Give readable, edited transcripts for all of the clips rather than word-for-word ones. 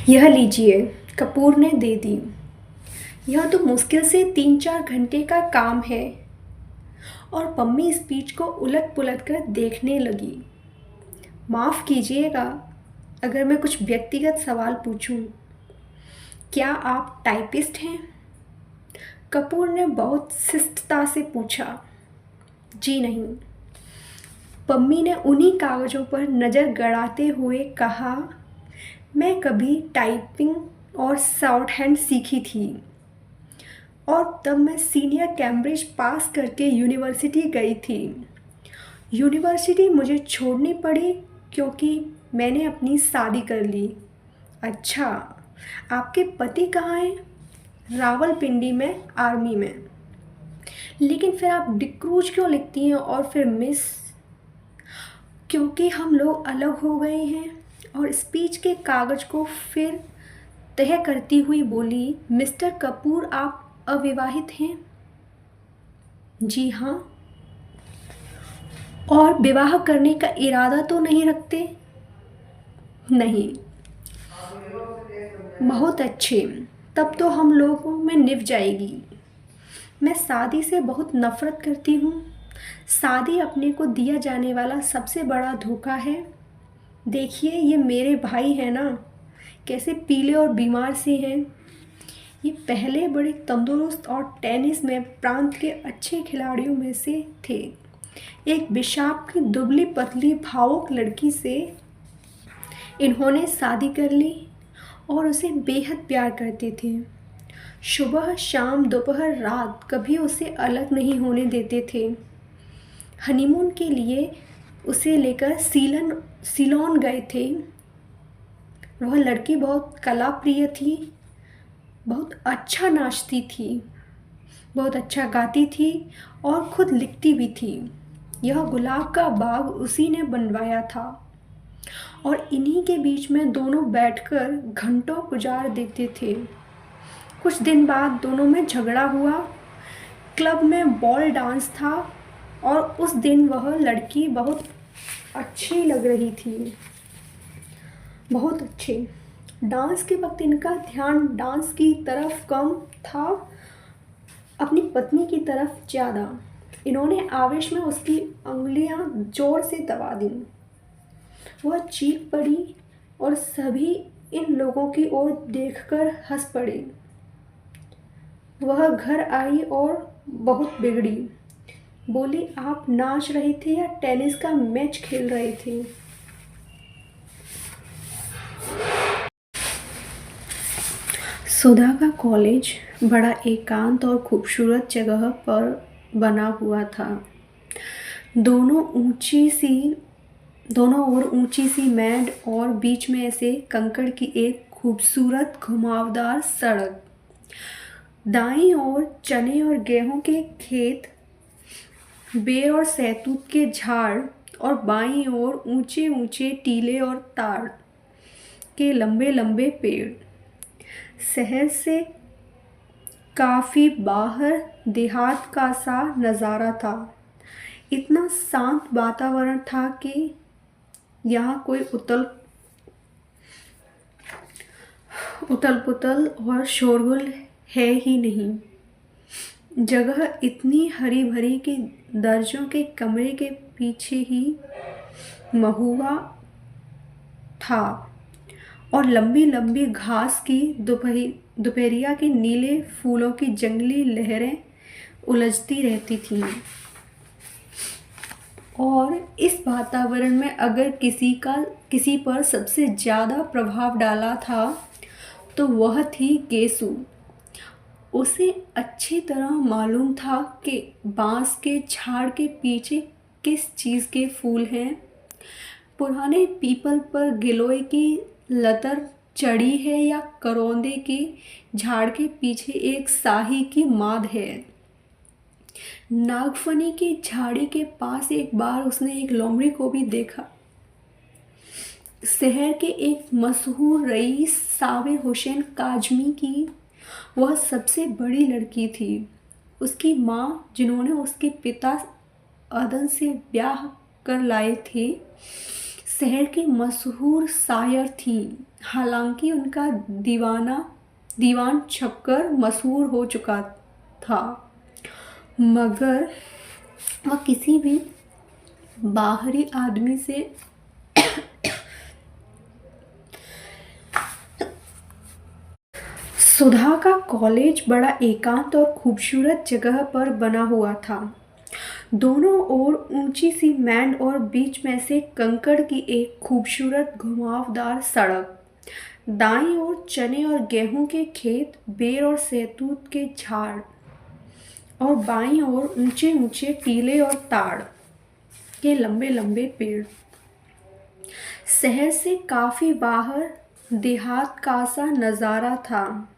यह लीजिए, कपूर ने दे दी। यह तो मुश्किल से 3-4 घंटे का काम है। और पम्मी स्पीच को उलट पुलट कर देखने लगी। माफ़ कीजिएगा अगर मैं कुछ व्यक्तिगत सवाल पूछूं। क्या आप टाइपिस्ट हैं? कपूर ने बहुत शिष्टता से पूछा। जी नहीं। पम्मी ने उन्हीं कागज़ों पर नज़र गड़ाते हुए कहा, मैं कभी टाइपिंग और शॉर्ट हैंड सीखी थी और तब मैं सीनियर कैम्ब्रिज पास करके यूनिवर्सिटी गई थी। यूनिवर्सिटी मुझे छोड़नी पड़ी क्योंकि मैंने अपनी शादी कर ली। अच्छा, आपके पति कहाँ हैं? रावलपिंडी में, आर्मी में। लेकिन फिर आप डिक्रूज क्यों लिखती हैं और फिर मिस? क्योंकि हम लोग अलग हो गए हैं। और स्पीच के कागज़ को फिर तह करती हुई बोली, मिस्टर कपूर आप अविवाहित हैं? जी हाँ। और विवाह करने का इरादा तो नहीं रखते? नहीं। बहुत अच्छे, तब तो हम लोगों में निभ जाएगी। मैं शादी से बहुत नफ़रत करती हूँ। शादी अपने को दिया जाने वाला सबसे बड़ा धोखा है। देखिए ये मेरे भाई हैं ना, कैसे पीले और बीमार से हैं। ये पहले बड़े तंदुरुस्त और टेनिस में प्रांत के अच्छे खिलाड़ियों में से थे। एक बिशाप की दुबली पतली भावुक लड़की से इन्होंने शादी कर ली और उसे बेहद प्यार करते थे। सुबह शाम दोपहर रात कभी उसे अलग नहीं होने देते थे। हनीमून के लिए उसे लेकर सीलोन गए थे। वह लड़की बहुत कला प्रिय थी, बहुत अच्छा नाचती थी, बहुत अच्छा गाती थी और खुद लिखती भी थी। यह गुलाब का बाग उसी ने बनवाया था और इन्हीं के बीच में दोनों बैठकर घंटों गुजार देते थे। कुछ दिन बाद दोनों में झगड़ा हुआ। क्लब में बॉल डांस था और उस दिन वह लड़की बहुत अच्छी लग रही थी, बहुत अच्छी। डांस के वक्त इनका ध्यान डांस की तरफ कम था, अपनी पत्नी की तरफ ज़्यादा। इन्होंने आवेश में उसकी उंगलियां जोर से दबा दी। वह चीख पड़ी और सभी इन लोगों की ओर देखकर हंस पड़े। वह घर आई और बहुत बिगड़ी। बोली, आप नाच रहे थे या टेनिस का मैच खेल रहे थे? सुधा का कॉलेज बड़ा एकांत और खूबसूरत जगह पर बना हुआ था। दोनों ओर ऊंची सी मैड और बीच में ऐसे कंकड़ की एक खूबसूरत घुमावदार सड़क। दाईं ओर चने और गेहूं के खेत, बेर और सहतूत के झाड़ और बाईं ओर ऊंचे ऊंचे टीले और ताड़ के लंबे लंबे पेड़। शहर से काफ़ी बाहर देहात का सा नज़ारा था। इतना शांत वातावरण था कि यहाँ कोई उतल पुतल और शोरगुल है ही नहीं। जगह इतनी हरी भरी कि दर्जों के कमरे के पीछे ही महुआ था और लंबी लंबी घास की दोपहरिया के नीले फूलों की जंगली लहरें उलझती रहती थीं। और इस वातावरण में अगर किसी पर सबसे ज़्यादा प्रभाव डाला था तो वह थी गेसु। उसे अच्छी तरह मालूम था कि बांस के झाड़ के पीछे किस चीज़ के फूल हैं। पुराने पीपल पर गिलोय की लतर चढ़ी है या करौंदे के झाड़ के पीछे एक शाही की माद है। नागफनी की झाड़ी के पास एक बार उसने एक लोमड़ी को भी देखा। शहर के एक मशहूर रईस साबिर हुसैन काजमी की वह सबसे बड़ी लड़की थी। उसकी माँ, जिन्होंने उसके पिता अदन से ब्याह कर लाए थे, शहर की मशहूर शायर थीं। हालांकि उनका दीवान छपकर मशहूर हो चुका था, मगर वह किसी भी बाहरी आदमी से सुधा का कॉलेज बड़ा एकांत और खूबसूरत जगह पर बना हुआ था। दोनों ओर ऊंची सी मैंड और बीच में से कंकड़ की एक खूबसूरत घुमावदार सड़क। दाईं ओर चने और गेहूं के खेत, बेर और सहतूत के झाड़, और बाईं ओर ऊंचे ऊंचे टीले और ताड़ के लंबे लंबे पेड़। शहर से काफी बाहर देहात का सा नज़ारा था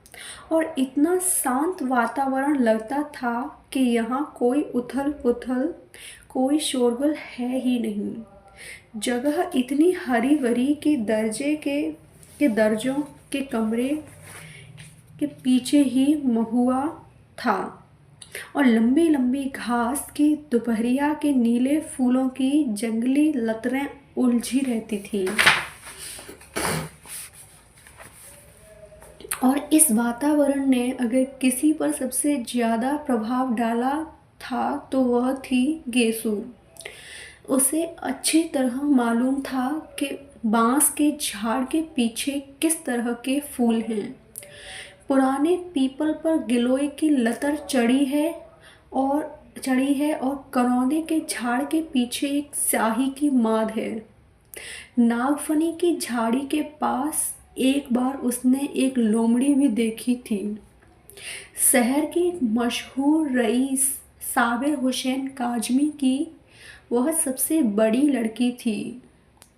और इतना शांत वातावरण लगता था कि यहाँ कोई उथल पुथल, कोई शोरगुल है ही नहीं। जगह इतनी हरी भरी कि दर्जों के कमरे के पीछे ही महुआ था और लंबी लंबी घास की दोपहरिया के नीले फूलों की जंगली लताएं उलझी रहती थी। और इस वातावरण ने अगर किसी पर सबसे ज़्यादा प्रभाव डाला था तो वह थी गेसु। उसे अच्छी तरह मालूम था कि बांस के झाड़ के पीछे किस तरह के फूल हैं। पुराने पीपल पर गिलोय की लतर चढ़ी है और करौंदे के झाड़ के पीछे एक स्याही की माद है। नागफनी की झाड़ी के पास एक बार उसने एक लोमड़ी भी देखी थी। शहर की मशहूर रईस साबिर हुसैन काजमी की वह सबसे बड़ी लड़की थी।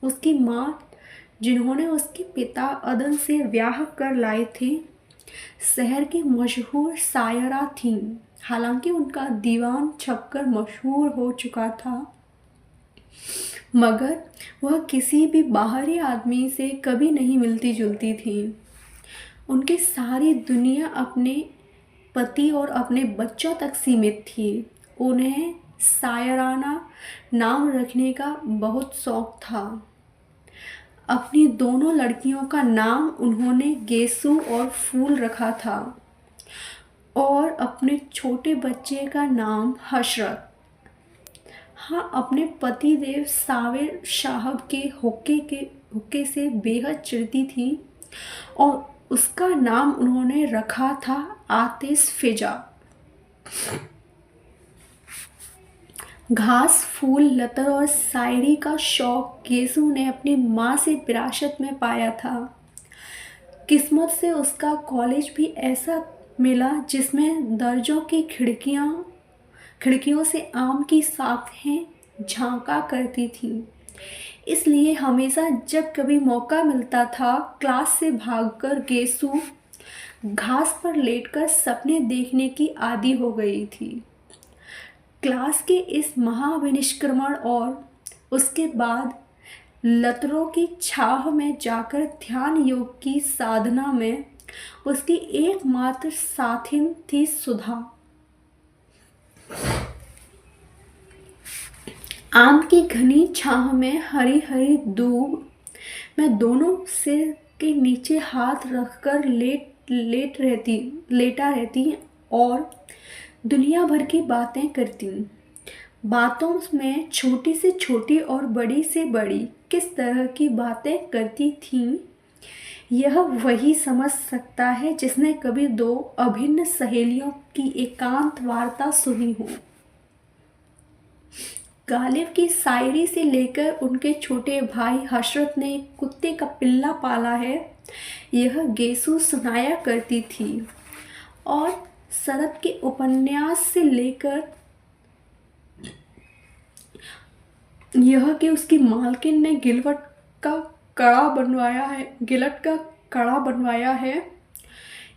उसकी माँ, जिन्होंने उसके पिता अदन से ब्याह कर लाए थे, शहर की मशहूर शायरा थीं। हालांकि उनका दीवान छपकर मशहूर हो चुका था, मगर वह किसी भी बाहरी आदमी से कभी नहीं मिलती जुलती थी। उनकी सारी दुनिया अपने पति और अपने बच्चों तक सीमित थी। उन्हें शायराना नाम रखने का बहुत शौक था। अपनी दोनों लड़कियों का नाम उन्होंने गेसु और फूल रखा था और अपने छोटे बच्चे का नाम हशरत। हाँ, अपने पति देव साबिर साहब के हुक्के से बेहद चिढ़ती थी और उसका नाम उन्होंने रखा था आतिश फिजा। घास, फूल, लतर और शायरी का शौक गेसु ने अपनी माँ से विरासत में पाया था। किस्मत से उसका कॉलेज भी ऐसा मिला जिसमें दर्जों की खिड़कियों से आम की शाखें झांका करती थीं। इसलिए हमेशा जब कभी मौका मिलता था, क्लास से भागकर गेसु घास पर लेटकर सपने देखने की आदी हो गई थी। क्लास के इस महाविनिष्क्रमण और उसके बाद लतरों की छाह में जाकर ध्यान योग की साधना में उसकी एकमात्र साथिन थी सुधा। आम की घनी छाह में हरी हरी दूब में दोनों सिर के नीचे हाथ रखकर लेटा रहती और दुनिया भर की बातें करती। बातों में छोटी से छोटी और बड़ी से बड़ी किस तरह की बातें करती थीं, यह वही समझ सकता है जिसने कभी दो अभिन्न सहेलियों की एकांत वार्ता सुनी हो। गालिब की शायरी से लेकर उनके छोटे भाई हशरत ने एक कुत्ते का पिल्ला पाला है, यह गेसु सुनाया करती थी। और शरद के उपन्यास से लेकर यह कि उसकी मालकिन ने गिलट का कड़ा बनवाया है,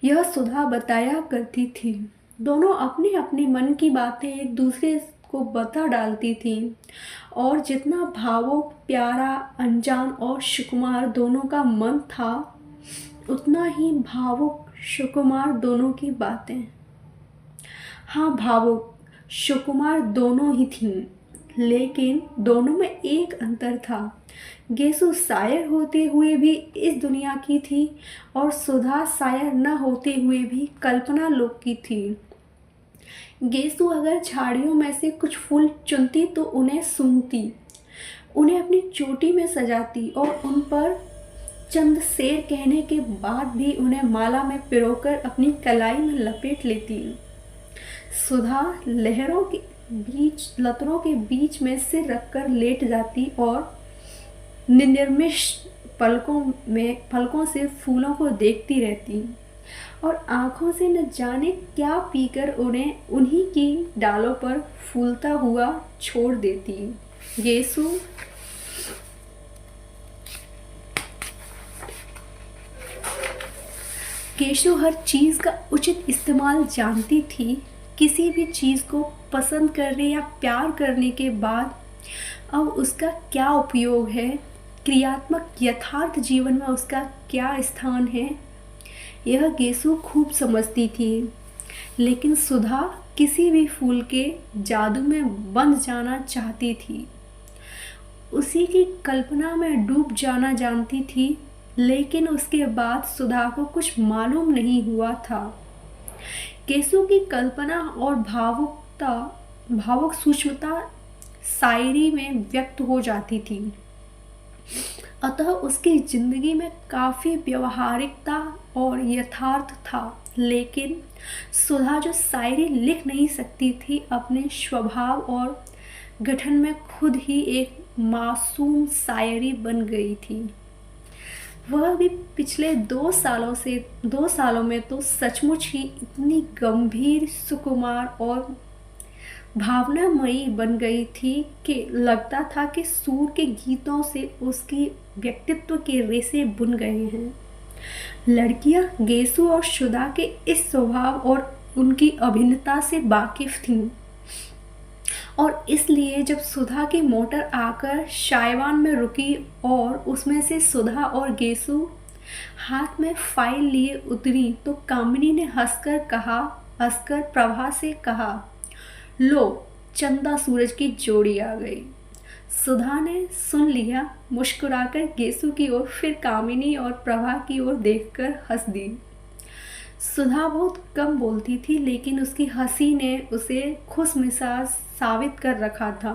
यह सुधा बताया करती थी। दोनों अपने अपने मन की बातें एक दूसरे को बता डालती थी और जितना भावुक, प्यारा, अनजान और सुकुमार दोनों का मन था, उतना ही भावुक, सुकुमार दोनों की बातें। हाँ, भावुक, सुकुमार दोनों ही थीं, लेकिन दोनों में एक अंतर था। गेसु शायर होते हुए भी इस दुनिया की थी और सुधा शायर न होते हुए भी कल्पना लोक की थी। गेसु अगर झाड़ियों में से कुछ फूल चुनती तो उन्हें सूंघती, उन्हें अपनी चोटी में सजाती और उन पर चंद शेर कहने के बाद भी उन्हें माला में पिरोकर अपनी कलाई में लपेट लेती। सुधा लहरों के बीच, लतरों के बीच में सिर रखकर लेट जाती और निर्निमिष पलकों से फूलों को देखती रहती और आंखों से न जाने क्या पीकर उन्हें उन्हीं की डालों पर फूलता हुआ छोड़ देती। गेसु केशु हर चीज़ का उचित इस्तेमाल जानती थी। किसी भी चीज़ को पसंद करने या प्यार करने के बाद अब उसका क्या उपयोग है, क्रियात्मक यथार्थ जीवन में उसका क्या स्थान है, यह गेसु खूब समझती थी। लेकिन सुधा किसी भी फूल के जादू में बंध जाना चाहती थी, उसी की कल्पना में डूब जाना जानती थी। लेकिन उसके बाद सुधा को कुछ मालूम नहीं हुआ था। केसु की कल्पना और भावुक सूक्ष्मता शायरी में व्यक्त हो जाती थी, अतः उसकी जिंदगी में काफ़ी व्यवहारिकता और यथार्थ था। लेकिन सुधा जो शायरी लिख नहीं सकती थी, अपने स्वभाव और गठन में खुद ही एक मासूम शायरी बन गई थी। वह भी पिछले 2 सालों में तो सचमुच ही इतनी गंभीर, सुकुमार और भावनामयी बन गई थी कि लगता था कि सूर के गीतों से उसकी व्यक्तित्व के रेशे बुन गए हैं। लड़कियां गेसु और सुधा के इस स्वभाव और उनकी अभिन्नता से वाकिफ थीं और इसलिए जब सुधा की मोटर आकर शायवान में रुकी और उसमें से सुधा और गेसु हाथ में फाइल लिए उतरी तो कामिनी ने हंसकर प्रभा से कहा, लो चंदा सूरज की जोड़ी आ गई। सुधा ने सुन लिया, मुस्कुराकर गेसु की ओर फिर कामिनी और प्रभा की ओर देखकर हंस दी। सुधा बहुत कम बोलती थी, लेकिन उसकी हंसी ने उसे खुशमिजाज साबित कर रखा था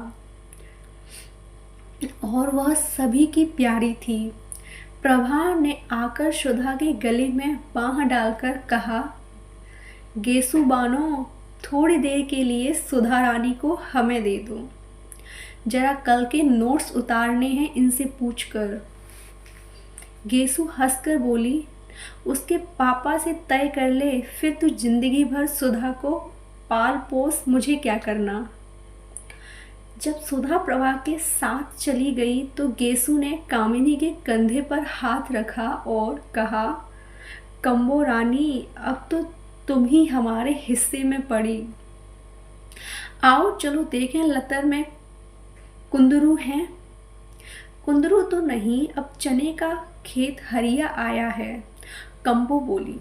और वह सभी की प्यारी थी। प्रभा ने आकर सुधा के गले में बांह डालकर कहा, गेसु बानो, थोड़ी देर के लिए सुधा रानी को हमें दे दो, जरा कल के नोट्स उतारने हैं इनसे पूछकर। गेसु हंसकर बोली, उसके पापा से तय कर ले, फिर तू जिंदगी भर सुधा को पाल पोस, मुझे क्या करना। जब सुधा प्रभा के साथ चली गई तो गेसु ने कामिनी के कंधे पर हाथ रखा और कहा, कम्बो रानी, अब तो तुम ही हमारे हिस्से में पड़ी। आओ चलो देखें लतर में कुंदरू हैं। कुंदरू तो नहीं, अब चने का खेत हरिया आया है, कम्बो बोली।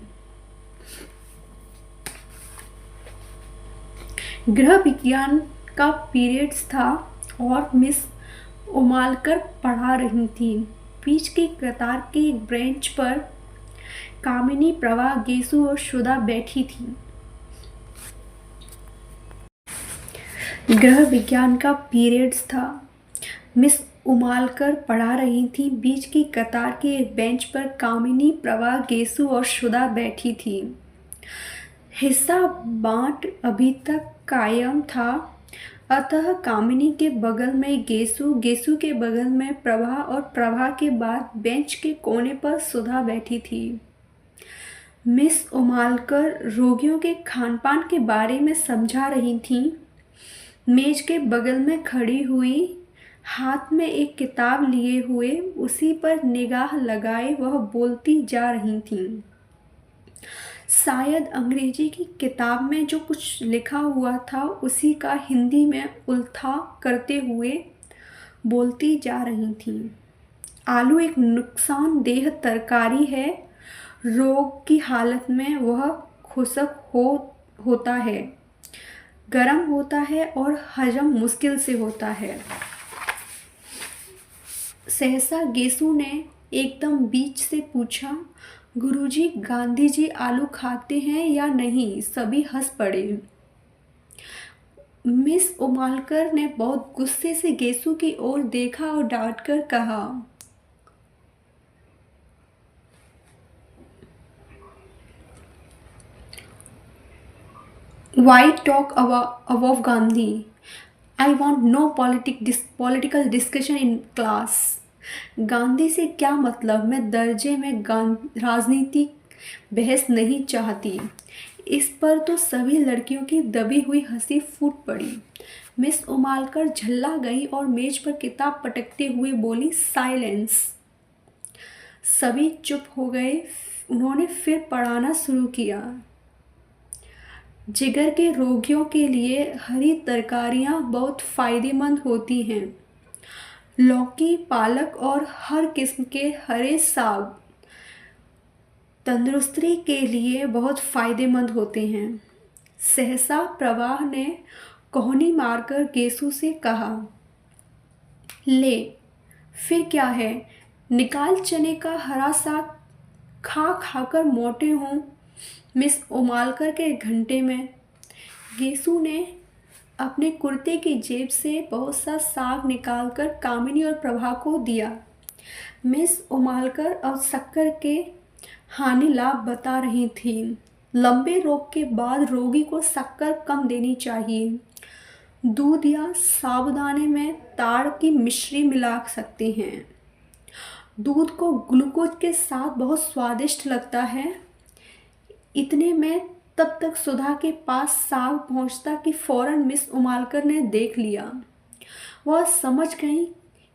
गृह विज्ञान का पीरियड्स था और मिस उमालकर पढ़ा रही थी। बीच की कतार के एक बेंच पर कामिनी, प्रभा, गेसु और सुधा बैठी थी। गृह विज्ञान का पीरियड्स था। मिस उमालकर पढ़ा रही थी। बीच की कतार के एक बेंच पर कामिनी, प्रभा, गेसु और सुधा बैठी थी। हिस्सा बांट अभी तक कायम था, अतः कामिनी के बगल में गेसु, गेसु के बगल में प्रभा और प्रभा के बाद बेंच के कोने पर सुधा बैठी थी। मिस उमालकर रोगियों के खानपान के बारे में समझा रही थीं। मेज के बगल में खड़ी हुई, हाथ में एक किताब लिए हुए उसी पर निगाह लगाए वह बोलती जा रही थीं। शायद अंग्रेजी की किताब में जो कुछ लिखा हुआ था उसी का हिंदी में उल्था करते हुए बोलती जा रही थीं। आलू एक नुकसानदेह तरकारी है, रोग की हालत में वह खुश्क होता है, गर्म होता है और हजम मुश्किल से होता है। सहसा गेसु ने एकदम बीच से पूछा, गुरुजी, गांधी जी आलू खाते हैं या नहीं? सभी हंस पड़े। मिस उमालकर ने बहुत गुस्से से गेसु की ओर देखा और डांटकर कहा, why talk about Gandhi? I want no political discussion in class. Gandhi से क्या मतलब? मैं दर्जे में राजनीतिक बहस नहीं चाहती। इस पर तो सभी लड़कियों की दबी हुई हंसी फूट पड़ी। मिस उमालकर झल्ला गई और मेज पर किताब पटकते हुए बोली, साइलेंस। सभी चुप हो गए। उन्होंने फिर पढ़ाना शुरू किया। जिगर के रोगियों के लिए हरी तरकारियां बहुत फायदेमंद होती हैं। लौकी, पालक और हर किस्म के हरे साग तंदुरुस्ती के लिए बहुत फायदेमंद होते हैं। सहसा प्रवाह ने कोहनी मारकर गेसु से कहा, ले, फिर क्या है? निकाल चने का हरा साग खा खाकर मोटे हों। मिस उमालकर के घंटे में गेसु ने अपने कुर्ते की जेब से बहुत सा साग निकालकर कामिनी और प्रभा को दिया। मिस उमालकर और शक्कर के हानि लाभ बता रही थी। लंबे रोग के बाद रोगी को शक्कर कम देनी चाहिए। दूध या साबुदाने में ताड़ की मिश्री मिला सकते हैं। दूध को ग्लूकोज के साथ बहुत स्वादिष्ट लगता है। इतने में तब तक सुधा के पास साग पहुंचता कि फौरन मिस उमालकर ने देख लिया। वह समझ गई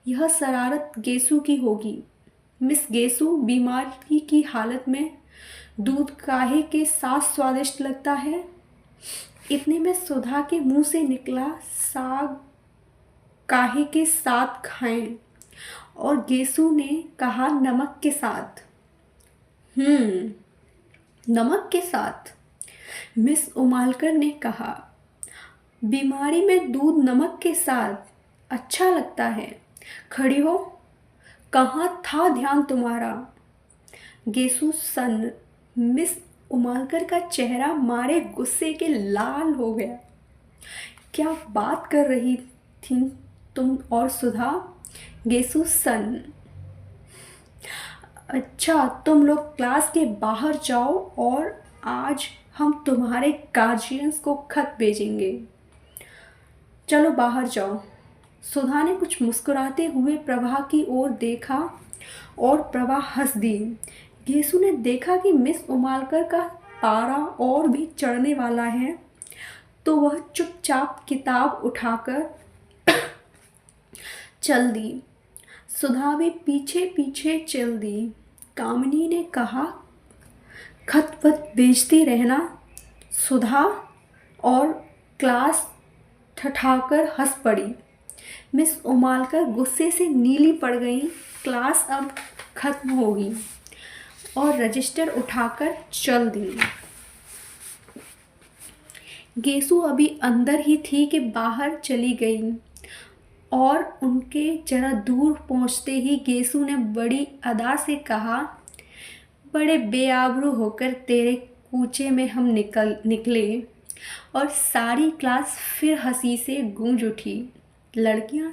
यह शरारत गेसु की होगी। मिस गेसु, बीमारी की हालत में दूध काहे के साथ स्वादिष्ट लगता है? इतने में सुधा के मुंह से निकला, साग काहे के साथ खाएं? और गेसु ने कहा, नमक के साथ। नमक के साथ? मिस उमालकर ने कहा, बीमारी में दूध नमक के साथ अच्छा लगता है। खड़ी हो, कहाँ था ध्यान तुम्हारा? गेसु सन्न। मिस उमालकर का चेहरा मारे गुस्से के लाल हो गया। क्या बात कर रही थी तुम और सुधा? गेसु सन्न। अच्छा, तुम लोग क्लास के बाहर जाओ और आज हम तुम्हारे गार्जियंस को खत भेजेंगे। चलो बाहर जाओ। सुधा ने कुछ मुस्कुराते हुए प्रभा की ओर देखा और प्रभा हंस दी। गेसु ने देखा कि मिस उमालकर का पारा और भी चढ़ने वाला है, तो वह चुपचाप किताब उठाकर चल दी। सुधा भी पीछे पीछे चल दी। कामिनी ने कहा, खत पत बेचती रहना सुधा, और क्लास ठठाकर हंस पड़ी। मिस उमालकर गुस्से से नीली पड़ गई। क्लास अब खत्म होगी और रजिस्टर उठाकर चल दी। गेसु अभी अंदर ही थी कि बाहर चली गई और उनके जरा दूर पहुंचते ही गेसु ने बड़ी अदा से कहा, बड़े बेआबरू होकर तेरे कूचे में हम निकले। और सारी क्लास फिर हंसी से गूंज उठी। लड़कियां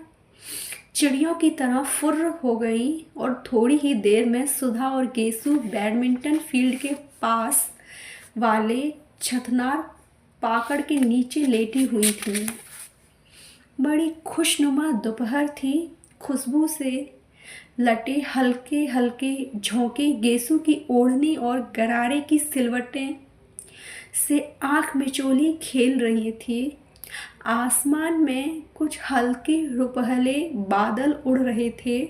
चिड़ियों की तरह फुर्र हो गईं और थोड़ी ही देर में सुधा और गेसु बैडमिंटन फील्ड के पास वाले छतनार पाकड़ के नीचे लेटी हुई थी। बड़ी खुशनुमा दोपहर थी। खुशबू से लटे हल्के हल्के झोंके गेसु की ओढ़नी और गरारे की सिलवटें से आँख मिचोली खेल रही थी। आसमान में कुछ हल्के रुपहले बादल उड़ रहे थे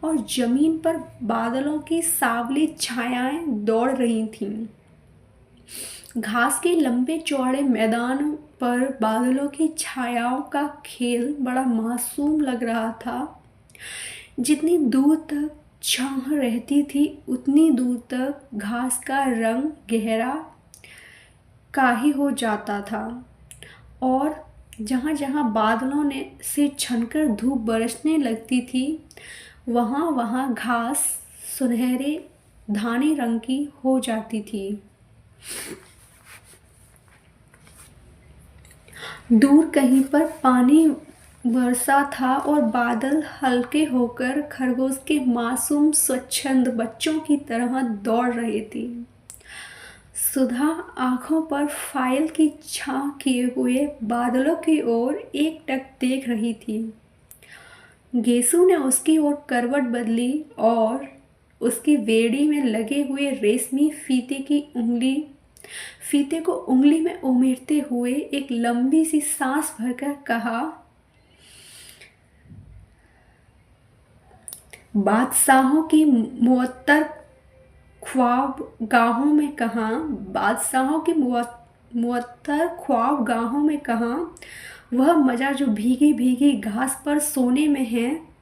और जमीन पर बादलों की सावली छायाएं दौड़ रही थीं। घास के लंबे चौड़े मैदान पर बादलों की छायाओं का खेल बड़ा मासूम लग रहा था। जितनी दूर तक छाह रहती थी, उतनी दूर तक घास का रंग गहरा काही हो जाता था और जहाँ जहाँ बादलों ने से छनकर धूप बरसने लगती थी, वहाँ वहाँ घास सुनहरे धानी रंग की हो जाती थी। दूर कहीं पर पानी बरसा था और बादल हल्के होकर खरगोश के मासूम स्वच्छंद बच्चों की तरह दौड़ रहे थे। सुधा आंखों पर फाइल की छां किए हुए बादलों की ओर एकटक देख रही थी। गेसु ने उसकी ओर करवट बदली और उसकी बेड़ी में लगे हुए रेशमी फीते को उंगली में उमेरते हुए एक लंबी सी सांस भरकर कहा, बादशाहों की मुअत्तर ख्वाबगाहों में कहाँ, बादशाहों की मुअत्तर ख्वाबगाहों में कहाँ, वह मज़ा जो भीगी भीगी घास पर सोने में है,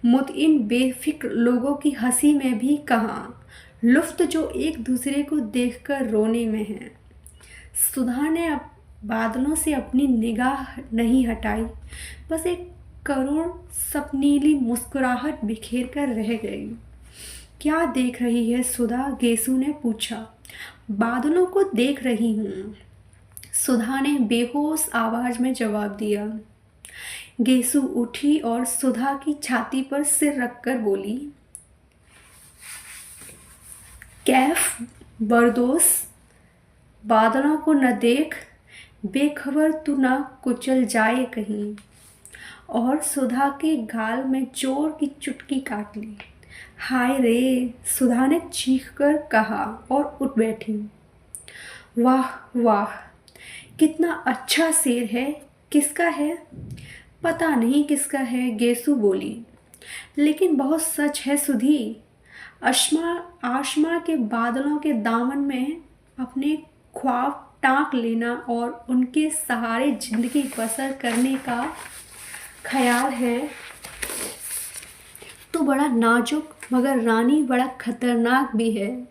मुतइन बेफिक्र लोगों की हंसी में भी कहाँ, लुफ्त जो एक दूसरे को देखकर रोने में है। सुधा ने अब बादलों से अपनी निगाह नहीं हटाई, बस एक करुण सपनीली मुस्कुराहट बिखेर कर रह गई। क्या देख रही है सुधा? गेसु ने पूछा। बादलों को देख रही हूँ, सुधा ने बेहोश आवाज में जवाब दिया। गेसु उठी और सुधा की छाती पर सिर रखकर बोली, कैफ बरदोस, बादलों को न देख, बेखबर तू न कुचल जाए कहीं। और सुधा के गाल में जोर की चुटकी काट ली। हाय रे, सुधा ने चीख कर कहा और उठ बैठी। वाह वाह, कितना अच्छा शेर है। किसका है? पता नहीं किसका है, गेसु बोली, लेकिन बहुत सच है सुधी। आसमां के बादलों के दामन में अपने ख्वाब टांक लेना और उनके सहारे जिंदगी बसर करने का ख्याल है तो बड़ा नाजुक, मगर रानी बड़ा खतरनाक भी है।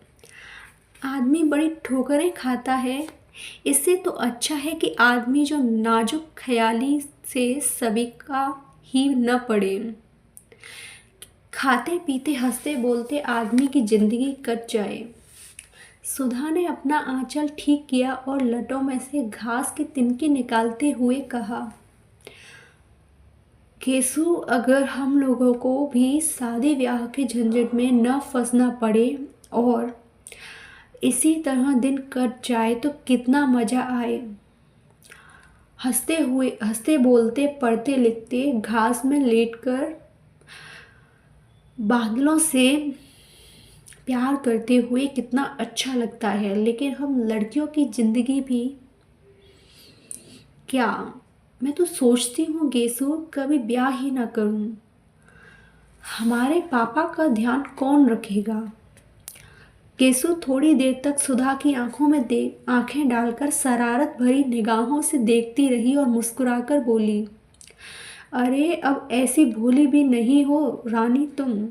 आदमी बड़ी ठोकरें खाता है, इससे तो अच्छा है कि आदमी जो नाजुक ख्याली से सभी का ही न पड़े। खाते पीते हंसते बोलते आदमी की जिंदगी कट जाए। सुधा ने अपना आंचल ठीक किया और लटों में से घास के तिनके निकालते हुए कहा, केसु, अगर हम लोगों को भी शादी ब्याह के झंझट में न फंसना पड़े और इसी तरह दिन कट जाए तो कितना मज़ा आए। हंसते बोलते पढ़ते लिखते घास में लेटकर बादलों से प्यार करते हुए कितना अच्छा लगता है। लेकिन हम लड़कियों की ज़िंदगी भी क्या, मैं तो सोचती हूँ गेसु, कभी ब्याह ही ना करूँ। हमारे पापा का ध्यान कौन रखेगा? गेसु थोड़ी देर तक सुधा की आंखों में आंखें डालकर शरारत भरी निगाहों से देखती रही और मुस्कुराकर बोली, अरे अब ऐसी भोली भी नहीं हो रानी तुम।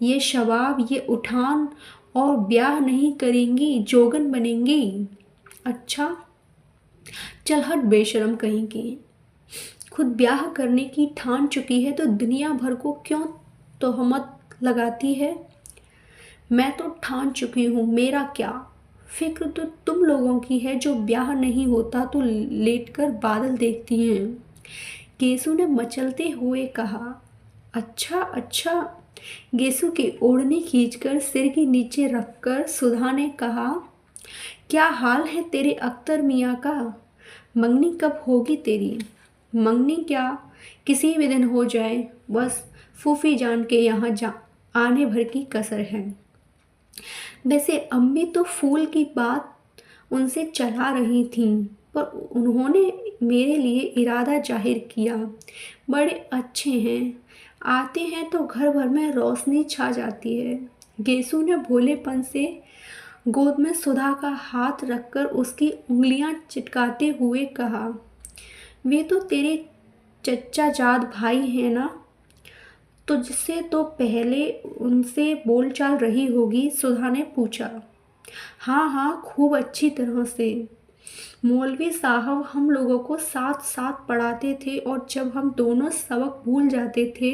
ये शबाब, ये उठान और ब्याह नहीं करेंगी, जोगन बनेंगी। अच्छा, चल हट बेशरम कहीं की। खुद ब्याह करने की ठान चुकी है तो दुनिया भर को क्यों तोहमत लगाती है? मैं तो ठान चुकी हूँ, मेरा क्या। फिक्र तो तुम लोगों की है जो ब्याह नहीं होता तो लेटकर बादल देखती हैं। गेसु ने मचलते हुए कहा। अच्छा अच्छा, गेसु की ओढ़नी खींचकर सिर के नीचे रखकर सुधा ने कहा, क्या हाल है तेरे अख्तर मियाँ का? मंगनी कब होगी तेरी? मंगनी क्या, किसी भी दिन हो जाए, बस फूफी जान के यहाँ आने भर की कसर है। वैसे अम्मी तो फूल की बात उनसे चला रही थीं, पर उन्होंने मेरे लिए इरादा जाहिर किया। बड़े अच्छे हैं, आते हैं तो घर भर में रोशनी छा जाती है। गेसु ने भोलेपन से गोद में सुधा का हाथ रखकर उसकी उंगलियां चिटकाते हुए कहा, वे तो तेरे चच्चा जाद भाई हैं ना, तुझसे तो पहले उनसे बोलचाल रही होगी? सुधा ने पूछा। हाँ हाँ, खूब अच्छी तरह से। मौलवी साहब हम लोगों को साथ साथ पढ़ाते थे और जब हम दोनों सबक भूल जाते थे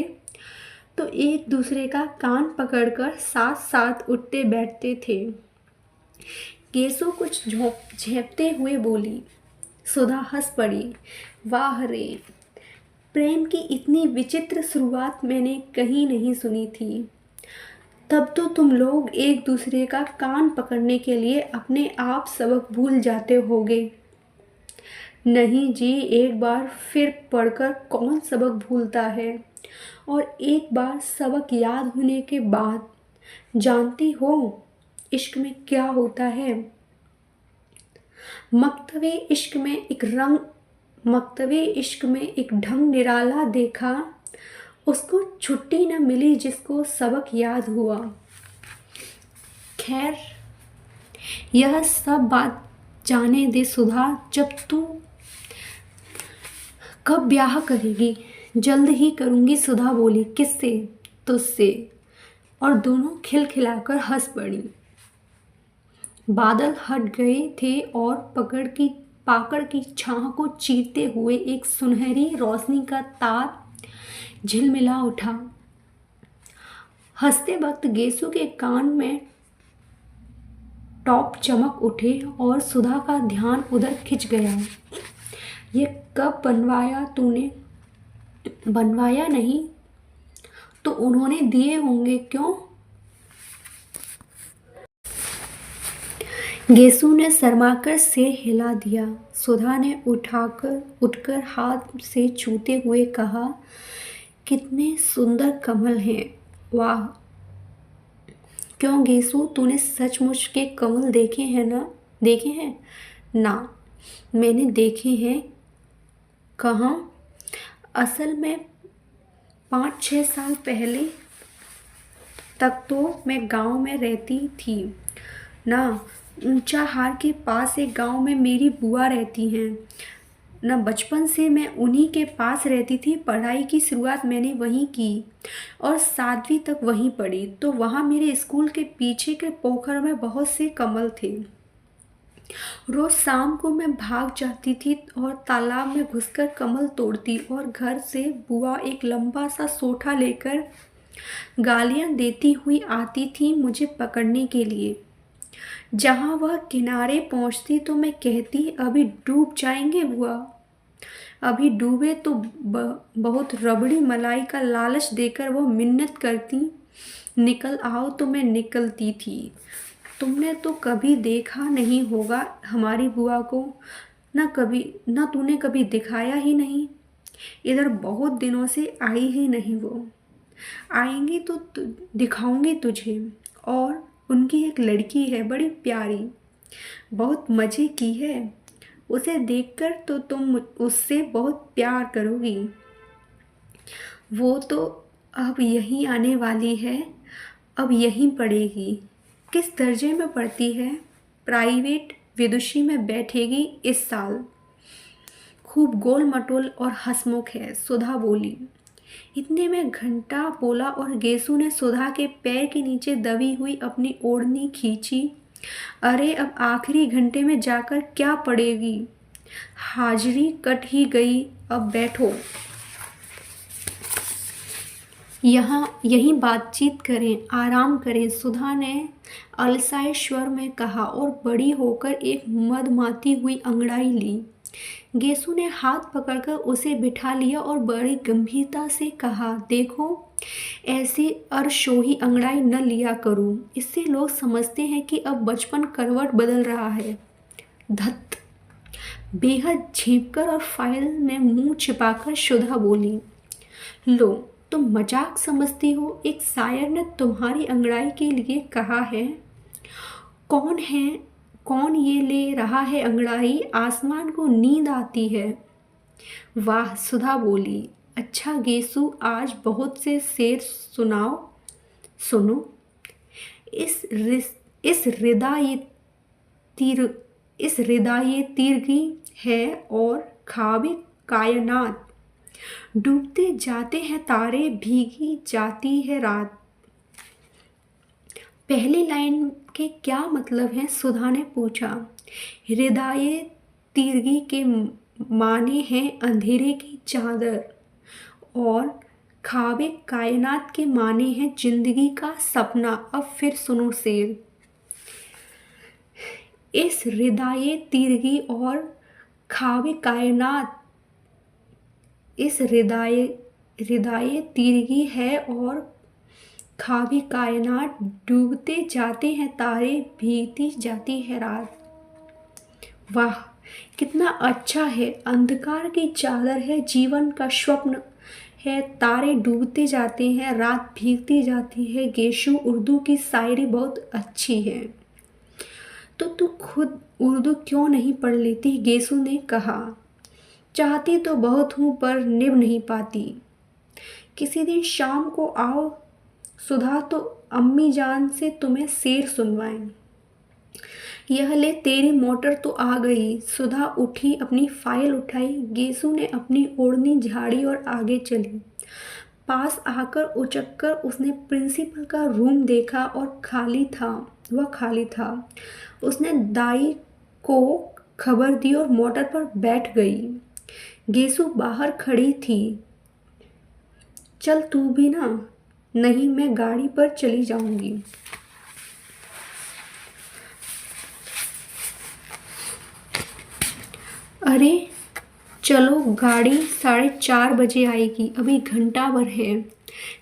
तो एक दूसरे का कान पकड़कर साथ साथ उठते बैठते थे। केसु कुछ झेपते हुए बोली। सुधा हंस पड़ी। वाह रे, प्रेम की इतनी विचित्र शुरुआत मैंने कहीं नहीं सुनी थी। तब तो तुम लोग एक दूसरे का कान पकड़ने के लिए अपने आप सबक भूल जाते होगे। नहीं जी, एक बार फिर पढ़कर कौन सबक भूलता है, और एक बार सबक याद होने के बाद। जानती हो इश्क में क्या होता है? मकतबे इश्क में एक ढंग निराला देखा, उसको छुट्टी न मिली जिसको सबक याद हुआ। खैर, यह सब बात जाने दे सुधा, जब तू कब ब्याह करेगी? जल्द ही करूँगी, सुधा बोली। किससे? तुझसे। और दोनों खिलखिलाकर हंस पड़ी। बादल हट गए थे और पाकड़ की छाह को चीरते हुए एक सुनहरी रोशनी का तार झिलमिला उठा। हंसते वक्त गेसु के कान में टॉप चमक उठे और सुधा का ध्यान उधर खिंच गया। ये कब बनवाया तूने? बनवाया नहीं तो उन्होंने दिए होंगे, क्यों? गेसु ने शर्माकर सिर हिला दिया। सुधा ने उठकर हाथ से छूते हुए कहा, कितने सुंदर कमल हैं। वाह! क्यों गेसु, तूने सचमुच के कमल देखे हैं ना? देखे हैं ना? मैंने देखे हैं। कहाँ? असल में 5-6 साल पहले तक तो मैं गांव में रहती थी ना। ऊंचाहार के पास एक गांव में मेरी बुआ रहती हैं ना। बचपन से मैं उन्हीं के पास रहती थी। पढ़ाई की शुरुआत मैंने वहीं की और 7वीं तक वहीं पढ़ी। तो वहाँ मेरे स्कूल के पीछे के पोखर में बहुत से कमल थे। रोज शाम को मैं भाग जाती थी और तालाब में घुसकर कमल तोड़ती, और घर से बुआ एक लंबा सा सोठा लेकर गालियाँ देती हुई आती थी मुझे पकड़ने के लिए। जहाँ वह किनारे पहुँचती तो मैं कहती, अभी डूब जाएंगे बुआ। अभी डूबे तो बहुत रबड़ी मलाई का लालच देकर वह मिन्नत करती, निकल आओ, तो मैं निकलती थी। तुमने तो कभी देखा नहीं होगा हमारी बुआ को, ना तूने कभी दिखाया ही नहीं। इधर बहुत दिनों से आई ही नहीं वो। आएंगी तो दिखाऊंगी तुझे। और उनकी एक लड़की है, बड़ी प्यारी, बहुत मज़े की है। उसे देखकर तो तुम उससे बहुत प्यार करोगी। वो तो अब यहीं आने वाली है, अब यहीं पढ़ेगी। किस दर्जे में पढ़ती है? प्राइवेट विदुषी में बैठेगी इस साल। खूब गोल मटोल और हंसमुख है, सुधा बोली। इतने में घंटा बोला और गेसु ने सुधा के पैर के नीचे दबी हुई अपनी ओढ़नी खींची। अरे, अब आखिरी घंटे में जाकर क्या पढ़ेगी? हाजिरी कट ही गई, अब बैठो। यहीं बातचीत करें, आराम करें, सुधा ने अलसाए स्वर में कहा और बड़ी होकर एक मदमाती हुई अंगड़ाई ली। गेसु ने हाथ पकड़कर उसे बिठा लिया और बड़ी गंभीरता से कहा, देखो, ऐसी अरशोही अंगड़ाई न लिया करूं, इससे लोग समझते हैं कि अब बचपन करवट बदल रहा है। धत! बेहद झेंपकर और फाइल में मुंह छिपाकर सुधा बोली। लो, तुम मजाक समझती हो? एक शायर ने तुम्हारी अंगड़ाई के लिए कहा है। कौन है? कौन ये ले रहा है अंगड़ाई? आसमान को नींद आती है। वाह, सुधा बोली। अच्छा गेसु, आज बहुत से शेर सुनाओ। सुनो। इस हृदय ये तीरगी है और ख्वाबे कायनात। डूबते जाते हैं तारे, भीगी जाती है रात। पहली लाइन के क्या मतलब है? सुधा ने पूछा। हृदय तीरगी के माने हैं अंधेरे की चादर, और ख्वाबे कायनात के माने हैं जिंदगी का सपना। अब फिर सुनो शेर, इस हृदय तिरगी और ख्वाबे कायनात, इस हृदय हृदय तिरगी है और ख्वाबे कायनात, डूबते जाते हैं तारे, भीगती जाती है रात। वाह, कितना अच्छा है। अंधकार की चादर है जीवन का स्वप्न है, तारे डूबते जाते हैं, रात भीगती जाती है। गेशु, उर्दू की शायरी बहुत अच्छी है, तो तू खुद उर्दू क्यों नहीं पढ़ लेती? गेसु ने कहा, चाहती तो बहुत हूँ पर निभ नहीं पाती। किसी दिन शाम को आओ सुधा, तो अम्मी जान से तुम्हें शेर सुनवाएं। यह ले तेरी मोटर तो आ गई। सुधा उठी, अपनी फाइल उठाई। गेसु ने अपनी ओढ़नी झाड़ी और आगे चली। पास आकर उचक्कर उसने प्रिंसिपल का रूम देखा और वह खाली था। उसने दाई को खबर दी और मोटर पर बैठ गई। गेसु बाहर खड़ी थी। चल तू भी ना। नहीं, मैं गाड़ी पर चली जाऊंगी। अरे चलो, गाड़ी 4:30 बजे आएगी, अभी घंटा भर है।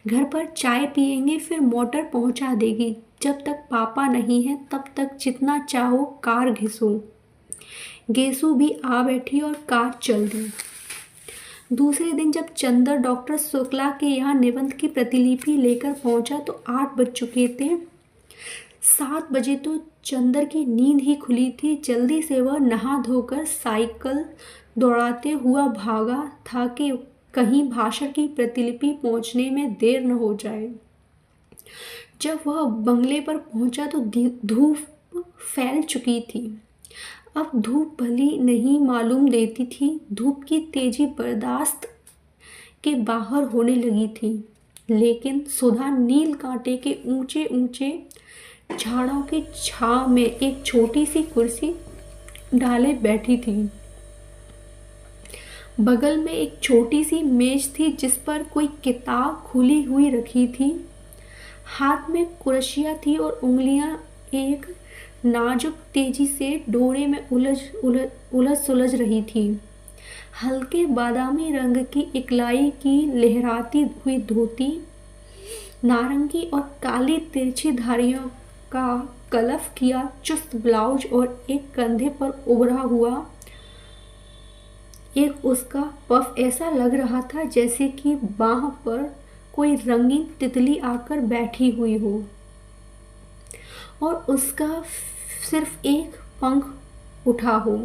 घर पर चाय पियेंगे, फिर मोटर पहुंचा देगी। जब तक पापा नहीं है तब तक जितना चाहो कार घिसो। गेसु भी आ बैठी और कार चल दी। दूसरे दिन जब चंदर डॉक्टर शुक्ला के यहाँ निबंध की प्रतिलिपि लेकर पहुंचा तो 8 बज चुके थे। 7 बजे तो चंदर की नींद ही खुली थी। जल्दी से वह नहा धोकर साइकिल दौड़ाते हुआ भागा था कि कहीं भाषण की प्रतिलिपि पहुंचने में देर न हो जाए। जब वह बंगले पर पहुंचा तो धूप फैल चुकी थी। अब धूप भली नहीं मालूम देती थी। धूप की तेजी बर्दाश्त के बाहर होने लगी थी, लेकिन सुधा नील कांटे के ऊंचे ऊंचे झाड़ों की छांव में एक छोटी सी कुर्सी डाले बैठी थी। बगल में एक छोटी सी मेज थी जिस पर कोई किताब खुली हुई रखी थी। हाथ में कुर्सियाँ थी और उंगलियां एक नाजुक तेजी से डोरे में उलझ सुलझ रही थी। हल्के बादामी रंग की इकलाई की लहराती हुई धोती, नारंगी और काली तिरछी धारियों का कलफ किया चुस्त ब्लाउज और एक कंधे पर उभरा हुआ एक उसका पफ ऐसा लग रहा था जैसे कि बाह पर कोई रंगीन तितली आकर बैठी हुई हो और उसका सिर्फ एक पंख उठा हो।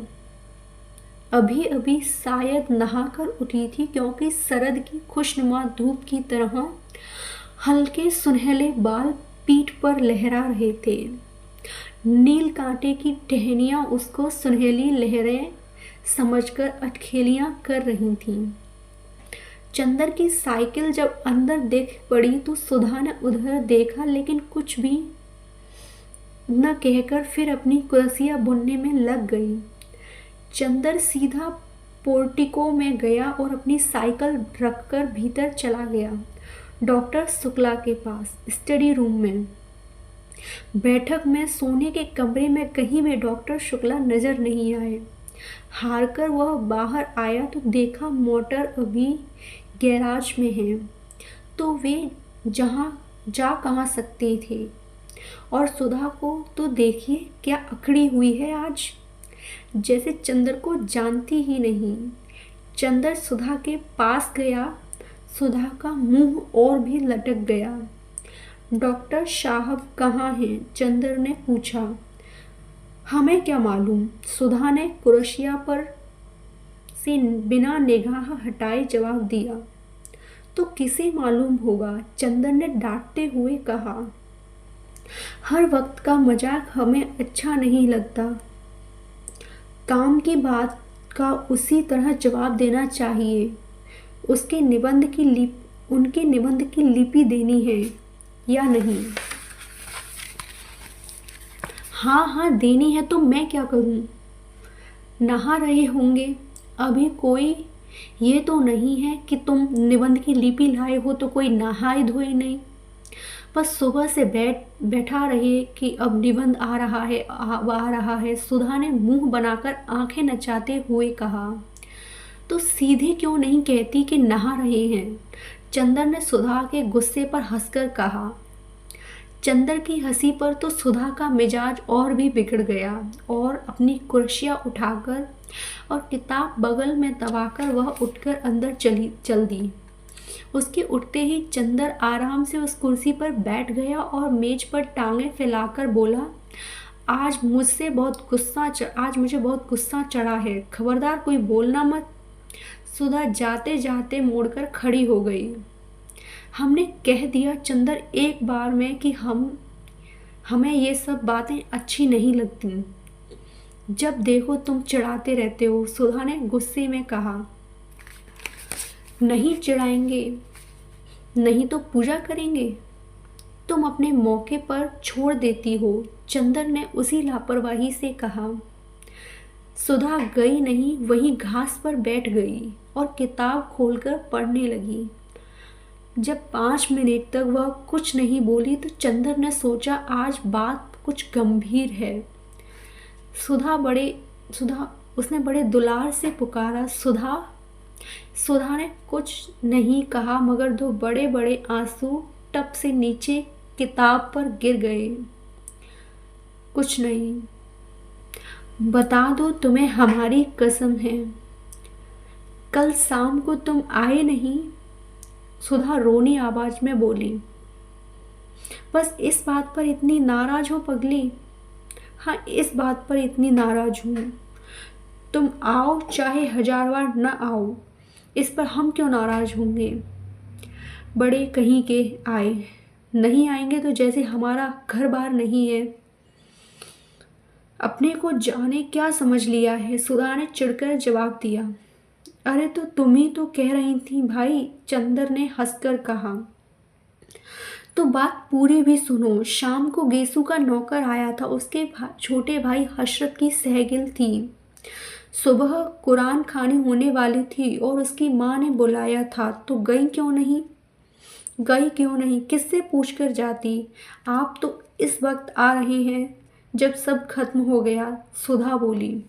अभी अभी शायद नहाकर उठी थी, क्योंकि शरद की खुशनुमा धूप की तरह हल्के सुनहले बाल पीठ पर लहरा रहे थे। नील कांटे की टहनियाँ उसको सुनहली लहरें समझकर अटखेलियाँ कर रही थीं। चंदर की साइकिल जब अंदर देख पड़ी तो सुधा ने उधर देखा, लेकिन कुछ भी न कहकर फिर अपनी कुर्सियाँ बुनने में लग गई। चंदर सीधा पोर्टिको में गया और अपनी साइकिल रखकर भीतर चला गया, डॉक्टर शुक्ला के पास स्टडी रूम में। बैठक में सोने के कमरे में कहीं भी डॉक्टर शुक्ला नजर नहीं आए। हारकर वह बाहर आया तो देखा मोटर अभी गैराज में है, तो वे जा कहाँ सकते थे। और सुधा को तो देखिए क्या अकड़ी हुई है आज, जैसे चंदर को जानती ही नहीं। चंदर सुधा के पास गया। सुधा का मुंह और भी लटक गया। डॉक्टर साहब कहाँ हैं? चंदर ने पूछा। हमें क्या मालूम, सुधा ने कुर्सिया पर से बिना निगाह हटाए जवाब दिया। तो किसे मालूम होगा? चंदर ने डांटते हुए कहा। हर वक्त का मजाक हमें अच्छा नहीं लगता। काम की बात का उसी तरह जवाब देना चाहिए। उनके निबंध की लिपि देनी है या नहीं? हाँ देनी है, तो मैं क्या करूं? नहा रहे होंगे, अभी कोई ये तो नहीं है कि तुम निबंध की लिपि लाए हो तो कोई नहाए धोए नहीं। बस सुबह से बैठा रहे कि अब निबंध आ रहा है, आ रहा है। सुधा ने मुंह बनाकर आंखें नचाते हुए कहा, तो सीधे क्यों नहीं कहती कि नहा रहे हैं? चंदर ने सुधा के गुस्से पर हंसकर कहा। चंदर की हंसी पर तो सुधा का मिजाज और भी बिगड़ गया और अपनी कुर्सियाँ उठाकर और किताब बगल में दबाकर वह उठकर अंदर चल दी। उसके उठते ही चंदर आराम से उस कुर्सी पर बैठ गया और मेज पर टांगें फैलाकर बोला, आज मुझे बहुत गुस्सा चढ़ा है, खबरदार कोई बोलना मत। सुधा जाते जाते मुड़कर खड़ी हो गई। हमने कह दिया चंदर एक बार में कि हमें ये सब बातें अच्छी नहीं लगती। जब देखो तुम चिढ़ाते रहते हो। सुधा ने गुस्से में कहा। नहीं चिढ़ाएंगे, नहीं तो पूजा करेंगे। तुम अपने मौके पर छोड़ देती हो, चंदर ने उसी लापरवाही से कहा। सुधा गई नहीं, वहीं घास पर बैठ गई और किताब खोलकर पढ़ने लगी। जब 5 मिनट तक वह कुछ नहीं बोली तो चंदर ने सोचा आज बात कुछ गंभीर है। उसने बड़े दुलार से पुकारा, सुधा। सुधा ने कुछ नहीं कहा मगर 2 बड़े बड़े आंसू टप से नीचे किताब पर गिर गए। कुछ नहीं, बता दो तुम्हें हमारी कसम है, कल शाम को तुम आए नहीं। सुधा रोनी आवाज में बोली। बस इस बात पर इतनी नाराज हो पगली? हाँ, इस बात पर इतनी नाराज हूँ। तुम आओ चाहे 1000 बार न आओ, इस पर हम क्यों नाराज होंगे? बड़े कहीं के आए, नहीं आएंगे तो जैसे हमारा घर बार नहीं है। अपने को जाने क्या समझ लिया है, सुधा ने चिढ़कर जवाब दिया। अरे तो तुम ही तो कह रही थी भाई, चंदर ने हंसकर कहा। तो बात पूरी भी सुनो। शाम को गेसू का नौकर आया था, उसके छोटे भाई हशरत की सहगिल थी। सुबह कुरान खानी होने वाली थी और उसकी माँ ने बुलाया था, तो गई क्यों नहीं? किससे पूछ कर जाती? आप तो इस वक्त आ रहे हैं जब सब खत्म हो गया, सुधा बोली।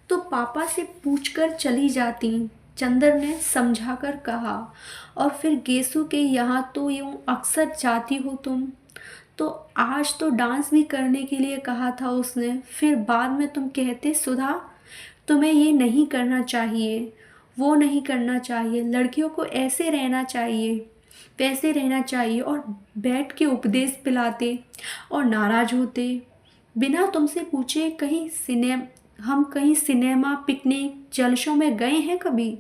तो पापा से पूछकर चली जाती, चंदर ने समझाकर कहा। और फिर गेसू के यहाँ तो यूँ अक्सर जाती हो तुम, तो आज तो डांस भी करने के लिए कहा था उसने। फिर बाद में तुम कहते, सुधा तुम्हें ये नहीं करना चाहिए, वो नहीं करना चाहिए, लड़कियों को ऐसे रहना चाहिए, वैसे रहना चाहिए, और बैठ के उपदेश पिलाते और नाराज होते बिना तुमसे पूछे। हम कहीं सिनेमा, पिकनिक, जलसों में गए हैं कभी?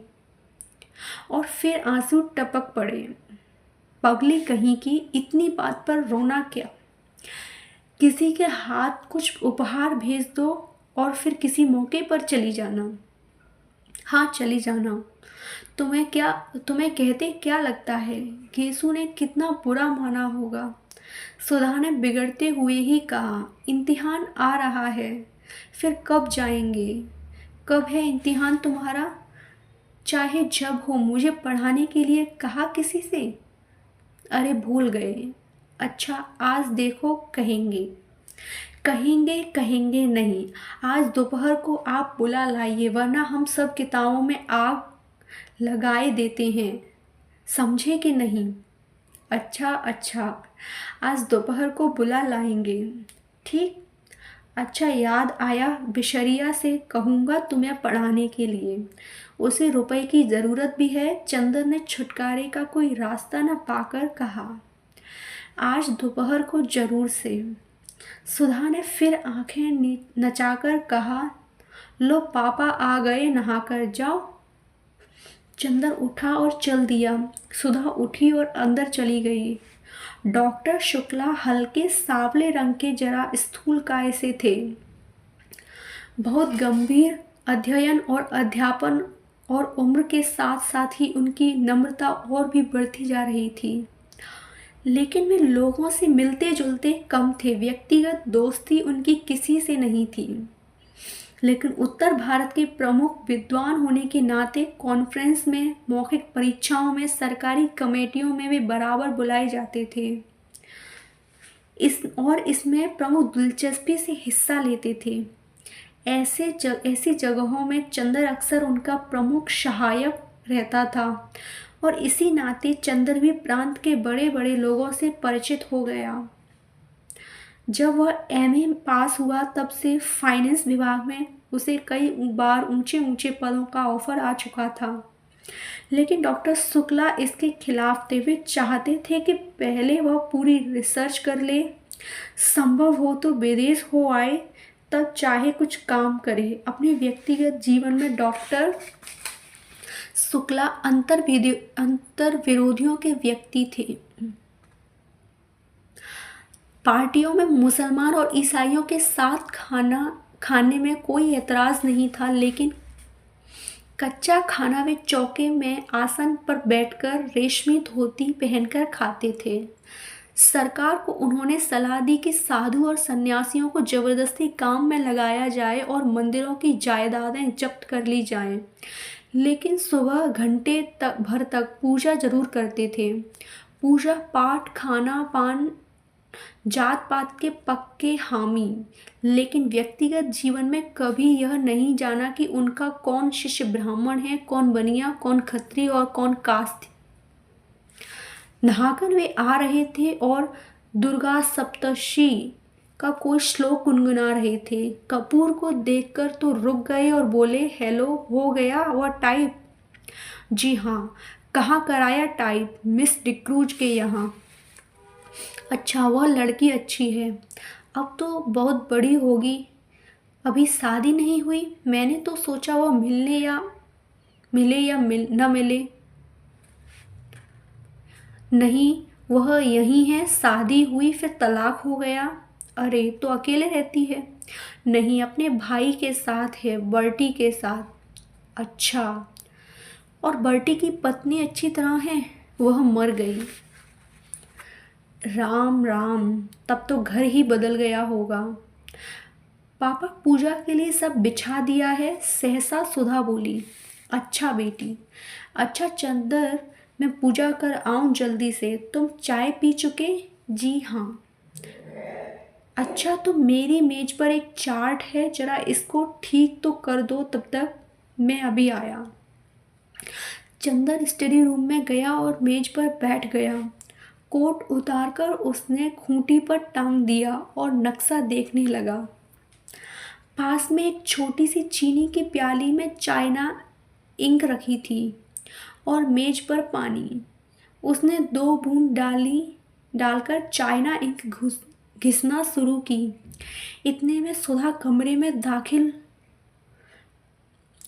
और फिर आंसू टपक पड़े। पगली कहीं की, इतनी बात पर रोना क्या? किसी के हाथ कुछ उपहार भेज दो और फिर किसी मौके पर चली जाना। हाँ, चली जाना। तुम्हें कहते क्या लगता है गेसू ने कितना बुरा माना होगा? सुधा ने बिगड़ते हुए ही कहा। इम्तिहान आ रहा है, फिर कब जाएंगे? कब है इम्तिहान तुम्हारा? चाहे जब हो, मुझे पढ़ाने के लिए कहा किसी से? अरे भूल गए। अच्छा, आज देखो कहेंगे नहीं। आज दोपहर को आप बुला लाइए, वरना हम सब किताबों में आग लगाए देते हैं, समझे कि नहीं? अच्छा, आज दोपहर को बुला लाएंगे। ठीक। अच्छा, याद आया, बिशरिया से कहूँगा तुम्हें पढ़ाने के लिए, उसे रुपए की ज़रूरत भी है। चंदर ने छुटकारे का कोई रास्ता न पाकर कहा। आज दोपहर को जरूर से। सुधा ने फिर आंखें नचाकर कहा, लो पापा आ गए, नहाकर जाओ। चंदर उठा और चल दिया। सुधा उठी और अंदर चली गई। डॉक्टर शुक्ला हल्के सांवले रंग के, जरा स्थूलकाय से थे। बहुत गंभीर अध्ययन और अध्यापन और उम्र के साथ साथ ही उनकी नम्रता और भी बढ़ती जा रही थी। लेकिन वे लोगों से मिलते जुलते कम थे, व्यक्तिगत दोस्ती उनकी किसी से नहीं थी। लेकिन उत्तर भारत के प्रमुख विद्वान होने के नाते कॉन्फ्रेंस में, मौखिक परीक्षाओं में, सरकारी कमेटियों में भी बराबर बुलाए जाते थे। इसमें प्रमुख दिलचस्पी से हिस्सा लेते थे। ऐसी जगहों में चंदर अक्सर उनका प्रमुख सहायक रहता था और इसी नाते चंदर भी प्रांत के बड़े बड़े लोगों से परिचित हो गया। जब वह एमए पास हुआ तब से फाइनेंस विभाग में उसे कई बार ऊंचे ऊंचे पदों का ऑफर आ चुका था, लेकिन डॉक्टर शुक्ला इसके खिलाफ थे। वे चाहते थे कि पहले वह पूरी रिसर्च कर ले, संभव हो तो विदेश हो आए, तब चाहे कुछ काम करे। अपने व्यक्तिगत जीवन में डॉक्टर शुक्ला अंतर्विरोधियों के व्यक्ति थे। पार्टियों में मुसलमान और ईसाइयों के साथ खाने में कोई एतराज़ नहीं था, लेकिन कच्चा खाना वे चौके में आसन पर बैठकर रेशमी धोती पहनकर खाते थे। सरकार को उन्होंने सलाह दी कि साधु और सन्यासियों को जबरदस्ती काम में लगाया जाए और मंदिरों की जायदादें जब्त कर ली जाएं, लेकिन सुबह घंटे भर तक पूजा जरूर करते थे। पूजा पाठ, खाना पान, जात पात के पक्के हामी, लेकिन व्यक्तिगत जीवन में कभी यह नहीं जाना कि उनका कौन शिष्य ब्राह्मण है, कौन बनिया, कौन खत्री और कौन कास्ती। नहाकर वे आ रहे थे और दुर्गा सप्तशी का कोई श्लोक गुनगुना रहे थे। कपूर को देखकर तो रुक गए और बोले, हेलो, हो गया वह टाइप? जी हाँ। कहाँ कराया टाइप? मिस डिक्रूज के यहाँ। अच्छा, वह लड़की अच्छी है? अब तो बहुत बड़ी होगी, अभी शादी नहीं हुई। मैंने तो सोचा वह मिले या न मिले। नहीं, वह यही है, शादी हुई फिर तलाक हो गया। अरे, तो अकेले रहती है? नहीं, अपने भाई के साथ है, बर्टी के साथ। अच्छा, और बर्टी की पत्नी अच्छी तरह है? वह मर गई। राम राम, तब तो घर ही बदल गया होगा। पापा, पूजा के लिए सब बिछा दिया है, सहसा सुधा बोली। अच्छा बेटी। अच्छा चंदर, मैं पूजा कर आऊं जल्दी से? तुम चाय पी चुके? जी हाँ। अच्छा, तो मेरी मेज पर एक चार्ट है, जरा इसको ठीक तो कर दो, तब तक मैं अभी आया। चंदर स्टडी रूम में गया और मेज पर बैठ गया। कोट उतारकर उसने खूंटी पर टांग दिया और नक्शा देखने लगा। पास में एक छोटी सी चीनी की प्याली में चाइना इंक रखी थी और मेज पर पानी। उसने 2 बूंद डालकर चाइना इंक घिसना शुरू की। इतने में सुधा कमरे में दाखिल।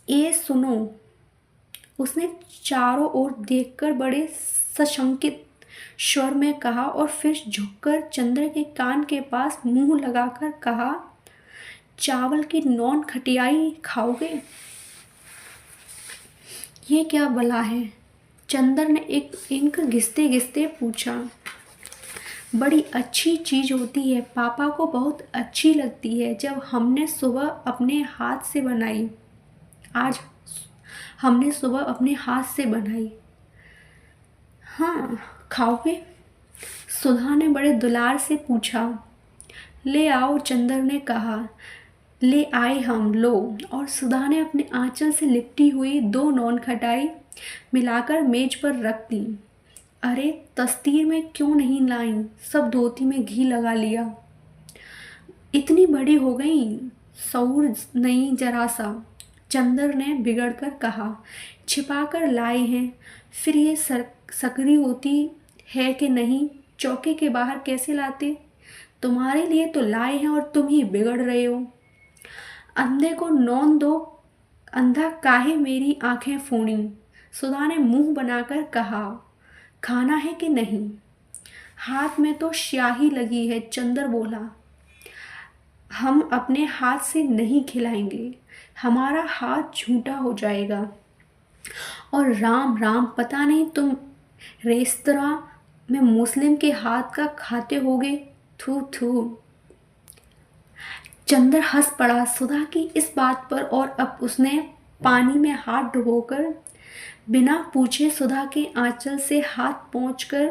ए सुनो, उसने चारों ओर देखकर बड़े सशंकित स्वर में कहा और फिर झुककर चंद्र के कान के पास मुंह लगाकर कहा, चावल की नॉन खटियाई खाओगे? ये क्या भला है? चंदर ने एक इंक घिसते घिसते पूछा। बड़ी अच्छी चीज़ होती है, पापा को बहुत अच्छी लगती है। जब हमने सुबह अपने हाथ से बनाई। आज हमने सुबह अपने हाथ से बनाई। हाँ, खाओगे? सुधा ने बड़े दुलार से पूछा। ले आओ, चंदर ने कहा। ले आए हम, लो। और सुधा ने अपने आंचल से लिपटी हुई 2 नॉन खटाई मिलाकर मेज पर रख दी। अरे, तस्तीर में क्यों नहीं लाई? सब धोती में घी लगा लिया। इतनी बड़ी हो गई, सऊर नहीं जरा सा, चंदर ने बिगड़कर कहा। छिपा कर लाए हैं, फिर ये सकरी होती है कि नहीं? चौके के बाहर कैसे लाते? तुम्हारे लिए तो लाए हैं और तुम ही बिगड़ रहे हो। अंधे को नौन दो, अंधा काहे मेरी आंखें फोड़ी? सुधा ने मुंह बनाकर कहा। खाना है कि नहीं? हाथ में तो स्याही लगी है, चंदर बोला। हम अपने हाथ से नहीं खिलाएंगे, हमारा हाथ झूठा हो जाएगा। और राम राम, पता नहीं तुम रेस्तरां में मुस्लिम के हाथ का खाते होगे। थू थू। चंदर हंस पड़ा सुधा की इस बात पर और अब उसने पानी में हाथ डुबोकर बिना पूछे सुधा के आंचल से हाथ पोंछकर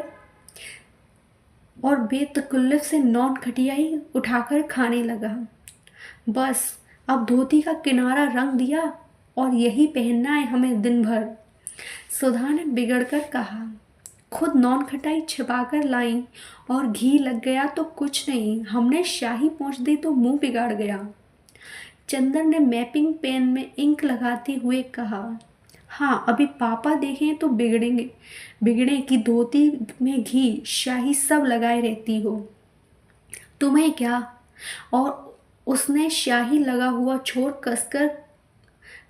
और बेतकल्लुफ से नॉन खटियाई उठाकर खाने लगा। बस अब धोती का किनारा रंग दिया और यही पहनना है हमें दिन भर, सुधा ने बिगड़कर कहा। खुद नॉन खटाई छिपाकर लाई और घी लग गया तो कुछ नहीं, हमने शाही पोंछ दी तो मुंह बिगाड़ गया। चंदर ने मैपिंग पेन में इंक लगाते हुए कहा। हाँ, अभी पापा देखें तो बिगड़े कि धोती में घी शाही सब लगाए रहती हो। तुम्हें क्या? और उसने शाही लगा हुआ छोर कसकर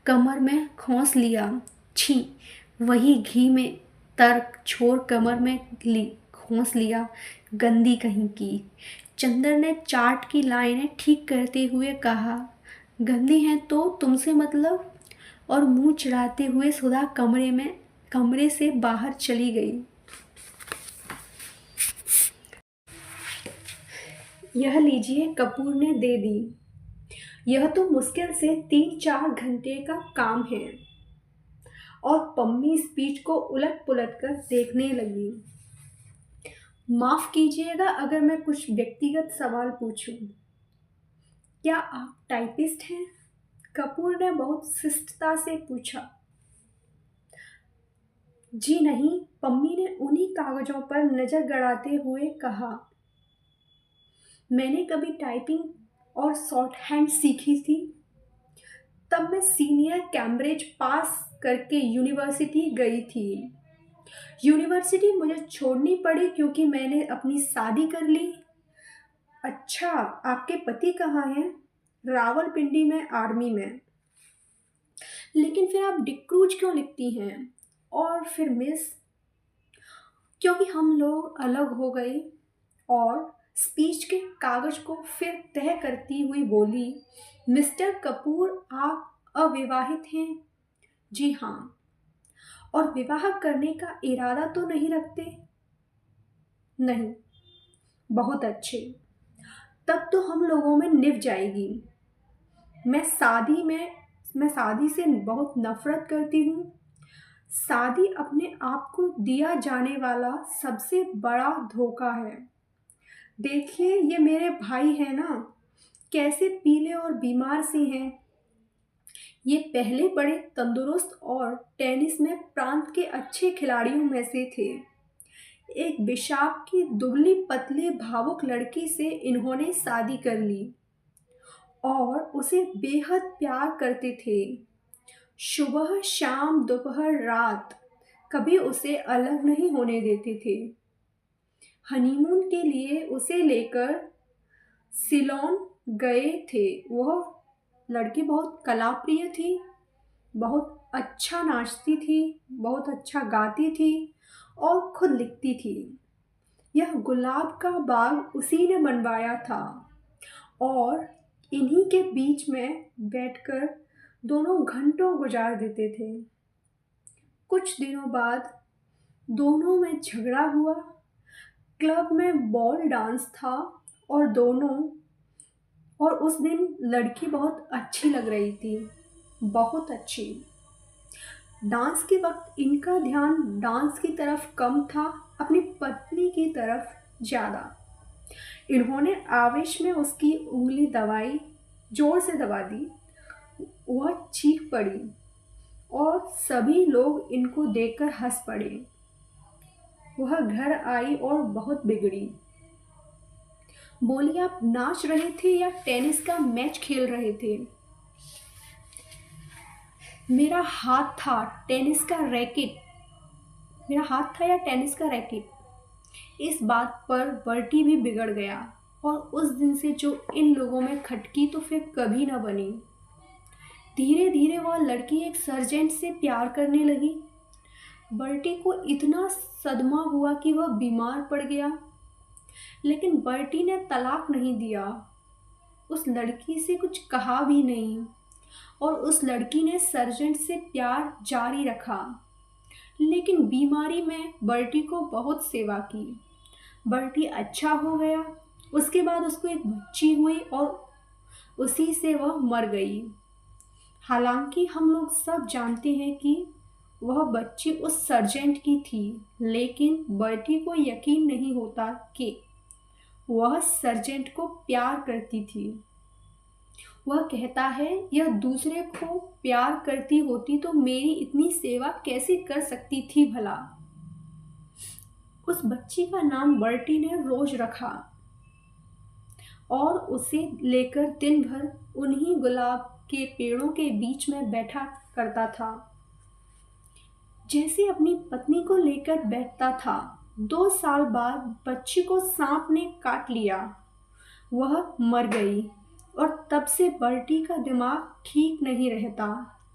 कमर में खोंस लिया। छी, वही घी में तर्क छोर कमर में खोंस लिया, गंदी कहीं की। चंदर ने चार्ट की लाइनें ठीक करते हुए कहा। गंदी हैं तो तुमसे मतलब? और मुंह चिढ़ाते हुए सुधा कमरे से बाहर चली गई। यह लीजिए, कपूर ने दे दी। यह तो मुश्किल से 3-4 घंटे का काम है। और पम्मी स्पीच को उलट पुलट कर देखने लगी। माफ कीजिएगा अगर मैं कुछ व्यक्तिगत सवाल पूछूं। क्या आप टाइपिस्ट हैं? कपूर ने बहुत शिष्टता से पूछा। जी नहीं, पम्मी ने उन्हीं कागजों पर नजर गड़ाते हुए कहा। मैंने कभी टाइपिंग और शॉर्ट हैंड सीखी थी। तब मैं सीनियर कैम्ब्रिज पास करके यूनिवर्सिटी गई थी। यूनिवर्सिटी मुझे छोड़नी पड़ी क्योंकि मैंने अपनी शादी कर ली। अच्छा, आपके पति कहाँ हैं? रावलपिंडी में, आर्मी में। लेकिन फिर आप डिक्रूज क्यों लिखती हैं? और फिर मिस? क्योंकि हम लोग अलग हो गए। और स्पीच के कागज को फिर तह करती हुई बोली। मिस्टर कपूर, आप अविवाहित हैं? जी हाँ। और विवाह करने का इरादा तो नहीं रखते? नहीं। बहुत अच्छे, तब तो हम लोगों में निभ जाएगी। मैं शादी से बहुत नफरत करती हूँ। शादी अपने आप को दिया जाने वाला सबसे बड़ा धोखा है। देखिए, ये मेरे भाई हैं ना, कैसे पीले और बीमार से हैं। ये पहले बड़े तंदुरुस्त और टेनिस में प्रांत के अच्छे खिलाड़ियों में से थे। एक बिशाप की दुबली पतली भावुक लड़की से इन्होंने शादी कर ली और उसे बेहद प्यार करते थे। सुबह शाम दोपहर रात कभी उसे अलग नहीं होने देते थे। हनीमून के लिए उसे लेकर सिलोन गए थे। वह लड़की बहुत कलाप्रिय थी, बहुत अच्छा नाचती थी, बहुत अच्छा गाती थी और खुद लिखती थी। यह गुलाब का बाग उसी ने बनवाया था और इन्हीं के बीच में बैठकर दोनों घंटों गुजार देते थे। कुछ दिनों बाद दोनों में झगड़ा हुआ। क्लब में बॉल डांस था और उस दिन लड़की बहुत अच्छी लग रही थी, बहुत अच्छी। डांस के वक्त इनका ध्यान डांस की तरफ कम था, अपनी पत्नी की तरफ ज़्यादा। इन्होंने आवेश में उसकी उंगली दबाई, जोर से दबा दी। वह चीख पड़ी और सभी लोग इनको देखकर हंस पड़े। वह घर आई और बहुत बिगड़ी। बोली, आप नाच रहे थे या टेनिस का मैच खेल रहे थे? मेरा हाथ था या टेनिस का रैकेट। इस बात पर बर्टी भी बिगड़ गया और उस दिन से जो इन लोगों में खटकी तो फिर कभी न बनी। धीरे धीरे वह लड़की एक सर्जेंट से प्यार करने लगी। बर्टी को इतना सदमा हुआ कि वह बीमार पड़ गया, लेकिन बर्टी ने तलाक नहीं दिया, उस लड़की से कुछ कहा भी नहीं और उस लड़की ने सर्जेंट से प्यार जारी रखा। लेकिन बीमारी में बर्टी को बहुत सेवा की। बर्टी अच्छा हो गया। उसके बाद उसको एक बच्ची हुई और उसी से वह मर गई। हालांकि हम लोग सब जानते हैं कि वह बच्ची उस सर्जेंट की थी, लेकिन बर्टी को यकीन नहीं होता कि वह सर्जेंट को प्यार करती थी। वह कहता है, यह दूसरे को प्यार करती होती तो मेरी इतनी सेवा कैसे कर सकती थी भला। उस बच्ची का नाम बर्टी ने रोज रखा और उसे लेकर दिन भर उन्हीं गुलाब के पेड़ों के बीच में बैठा करता था, जैसे अपनी पत्नी को लेकर बैठता था। 2 साल बाद बच्ची को सांप ने काट लिया। वह मर गई और तब से बर्टी का दिमाग ठीक नहीं रहता।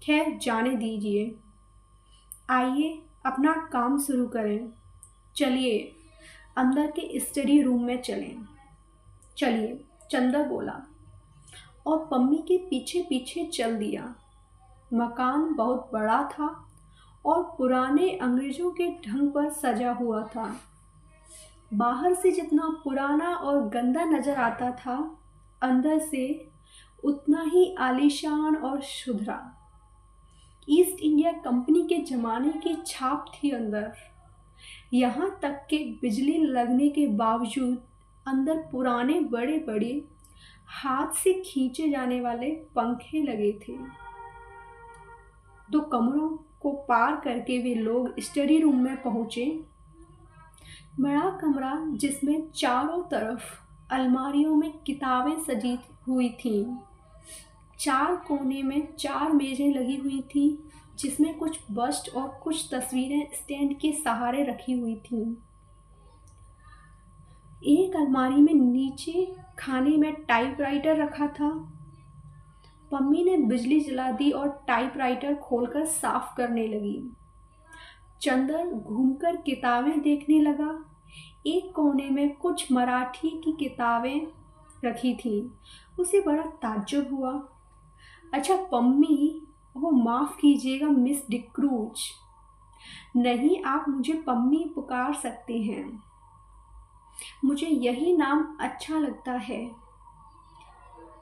खैर, जाने दीजिए। आइए अपना काम शुरू करें। चलिए अंदर के स्टडी रूम में चलें। चलिए, चंदर बोला और पम्मी के पीछे पीछे चल दिया। मकान बहुत बड़ा था और पुराने अंग्रेजों के ढंग पर सजा हुआ था। बाहर से जितना पुराना और गंदा नजर आता था, अंदर से उतना ही आलीशान और सुथरा। ईस्ट इंडिया कंपनी के जमाने की छाप थी अंदर। यहाँ तक कि बिजली लगने के बावजूद अंदर पुराने बड़े बड़े हाथ से खींचे जाने वाले पंखे लगे थे। 2 कमरों को पार करके वे लोग स्टडी रूम में पहुंचे। बड़ा कमरा जिसमें चारों तरफ अलमारियों में किताबें सजी हुई थीं। 4 कोने में 4 मेजें लगी हुई थीं, जिसमें कुछ बस्ट और कुछ तस्वीरें स्टैंड के सहारे रखी हुई थीं। एक अलमारी में नीचे खाने में टाइपराइटर रखा था। पम्मी ने बिजली जला दी और टाइपराइटर खोलकर साफ करने लगी। चंदर घूमकर किताबें देखने लगा। एक कोने में कुछ मराठी की किताबें रखी थीं। उसे बड़ा ताज्जुब हुआ। अच्छा पम्मी, वो माफ़ कीजिएगा मिस डिक्रूज। नहीं, आप मुझे पम्मी पुकार सकते हैं। मुझे यही नाम अच्छा लगता है।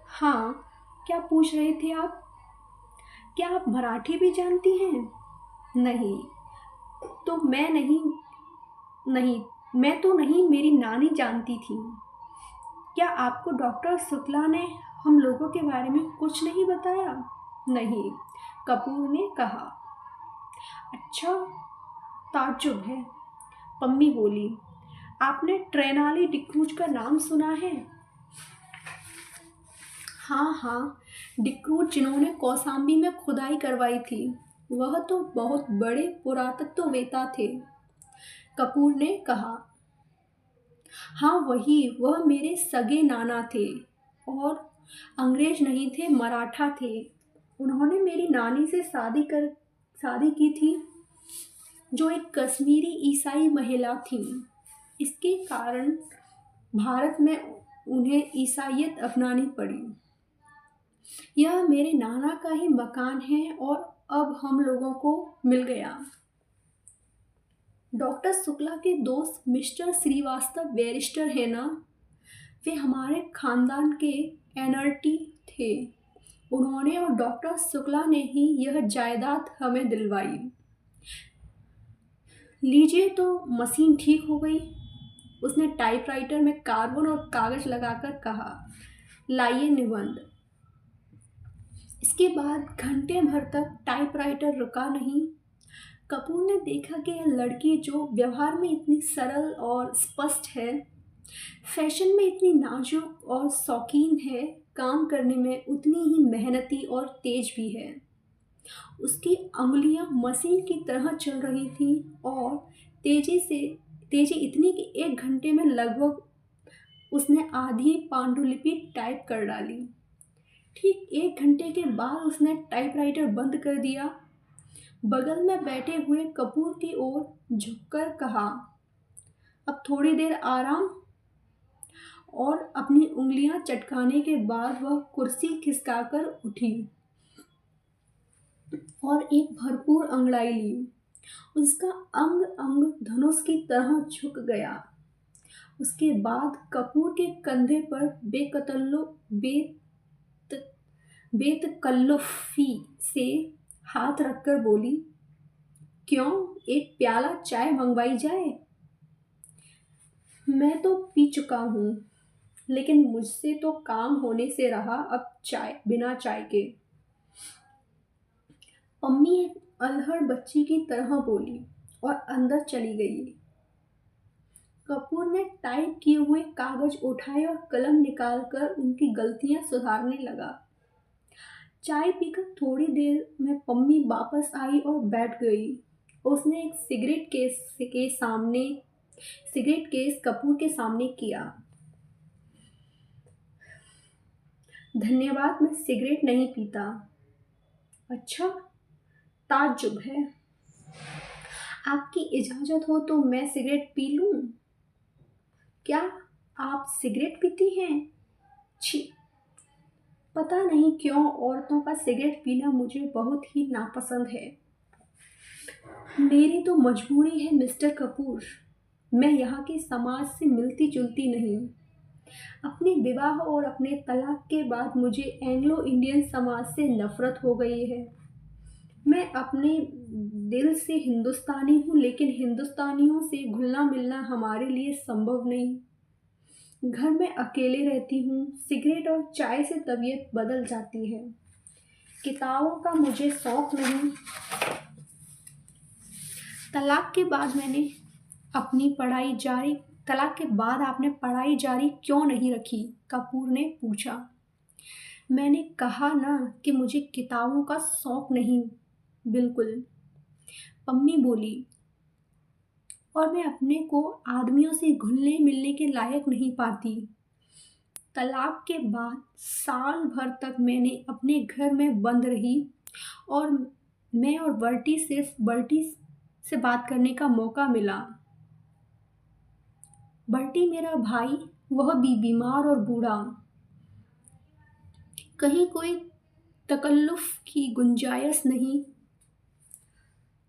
हाँ, क्या पूछ रहे थे आप? क्या आप मराठी भी जानती हैं? नहीं, तो मैं नहीं, मेरी नानी जानती थी। क्या आपको डॉक्टर शुक्ला ने हम लोगों के बारे में कुछ नहीं बताया? नहीं, कपूर ने कहा। अच्छा, ताज्जुब है, पम्मी बोली। आपने ट्रेनाली डिक्रूज का नाम सुना है? हाँ, डिक्रूज जिन्होंने कौसाम्बी में खुदाई करवाई थी। वह तो बहुत बड़े पुरातत्ववेता थे, कपूर ने कहा। हाँ वही, वह मेरे सगे नाना थे और अंग्रेज नहीं थे, मराठा थे। उन्होंने मेरी नानी से शादी की थी, जो एक कश्मीरी ईसाई महिला थी। इसके कारण भारत में उन्हें ईसाईयत अपनानी पड़ी। यह मेरे नाना का ही मकान है और अब हम लोगों को मिल गया। डॉक्टर शुक्ला के दोस्त मिस्टर श्रीवास्तव बैरिस्टर है ना? वे हमारे खानदान के एनआरटी थे। उन्होंने और डॉक्टर शुक्ला ने ही यह जायदाद हमें दिलवाई। लीजिए, तो मशीन ठीक हो गई। उसने टाइपराइटर में कार्बन और कागज लगाकर कहा, लाइए निबंध। इसके बाद घंटे भर तक टाइपराइटर रुका नहीं। कपूर ने देखा कि यह लड़की, जो व्यवहार में इतनी सरल और स्पष्ट है, फैशन में इतनी नाजुक और शौकीन है, काम करने में उतनी ही मेहनती और तेज भी है। उसकी अंगुलियां मशीन की तरह चल रही थीं और तेजी इतनी कि 1 घंटे में लगभग उसने आधी पांडुलिपि टाइप कर डाली। ठीक 1 घंटे के बाद उसने टाइपराइटर बंद कर दिया। बगल में बैठे हुए कपूर की ओर झुककर कहा, अब थोड़ी देर आराम। और अपनी उंगलियां चटकाने के बाद वह कुर्सी खिसकाकर उठी और एक भरपूर अंगड़ाई ली। उसका अंग अंग धनुष की तरह झुक गया। उसके बाद कपूर के कंधे पर बेतकल्लुफ़ी से हाथ रखकर बोली, क्यों, एक प्याला चाय मंगवाई जाए? मैं तो पी चुका हूँ, लेकिन मुझसे तो काम होने से रहा अब चाय बिना चाय के। पम्मी एक अल्हड़ बच्ची की तरह बोली और अंदर चली गई। कपूर ने टाइप किए हुए कागज उठाए और कलम निकालकर उनकी गलतियां सुधारने लगा। चाय पीकर थोड़ी देर में पम्मी वापस आई और बैठ गई। उसने एक सिगरेट केस कपूर के सामने किया। धन्यवाद, मैं सिगरेट नहीं पीता। अच्छा, ताज्जुब है। आपकी इजाज़त हो तो मैं सिगरेट पी लूं? क्या आप सिगरेट पीती हैं? छी, पता नहीं क्यों औरतों का सिगरेट पीना मुझे बहुत ही नापसंद है। मेरी तो मजबूरी है मिस्टर कपूर, मैं यहाँ के समाज से मिलती जुलती नहीं। अपने विवाह और अपने तलाक के बाद मुझे एंग्लो इंडियन समाज से नफरत हो गई है। मैं अपने दिल से हिंदुस्तानी हूँ, लेकिन हिंदुस्तानियों से घुलना मिलना हमारे लिए संभव नहीं। घर में अकेले रहती हूँ, सिगरेट और चाय से तबीयत बदल जाती है। किताबों का मुझे शौक नहीं। तलाक के बाद आपने पढ़ाई जारी क्यों नहीं रखी? कपूर ने पूछा। मैंने कहा ना कि मुझे किताबों का शौक नहीं, बिल्कुल, पम्मी बोली। और मैं अपने को आदमियों से घुलने मिलने के लायक नहीं पाती। तलाक के बाद साल भर तक मैंने अपने घर में बंद रही और मैं और बर्टी से बात करने का मौका मिला। बर्टी मेरा भाई, वह भी बीमार और बूढ़ा। कहीं कोई तकल्लुफ़ की गुंजाइश नहीं।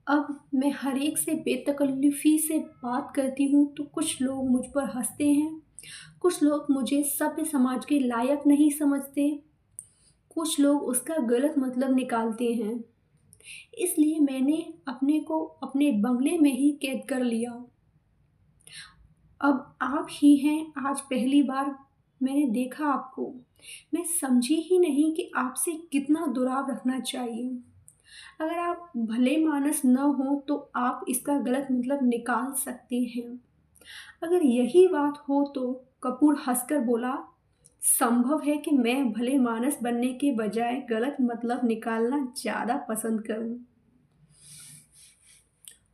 अब मैं हर एक से बेतकल्लुफ़ी से बात करती हूँ तो कुछ लोग मुझ पर हंसते हैं, कुछ लोग मुझे सभ्य समाज के लायक नहीं समझते, कुछ लोग उसका गलत मतलब निकालते हैं। इसलिए मैंने अपने को अपने बंगले में ही कैद कर लिया। अब आप ही हैं, आज पहली बार मैंने देखा आपको। मैं समझी ही नहीं कि आपसे कितना दुराव रखना चाहिए। अगर आप भले मानस न हो तो आप इसका गलत मतलब निकाल सकते हैं। अगर यही बात हो तो कपूर हंसकर बोला, संभव है कि मैं भले मानस बनने के बजाय गलत मतलब निकालना ज़्यादा पसंद करूं।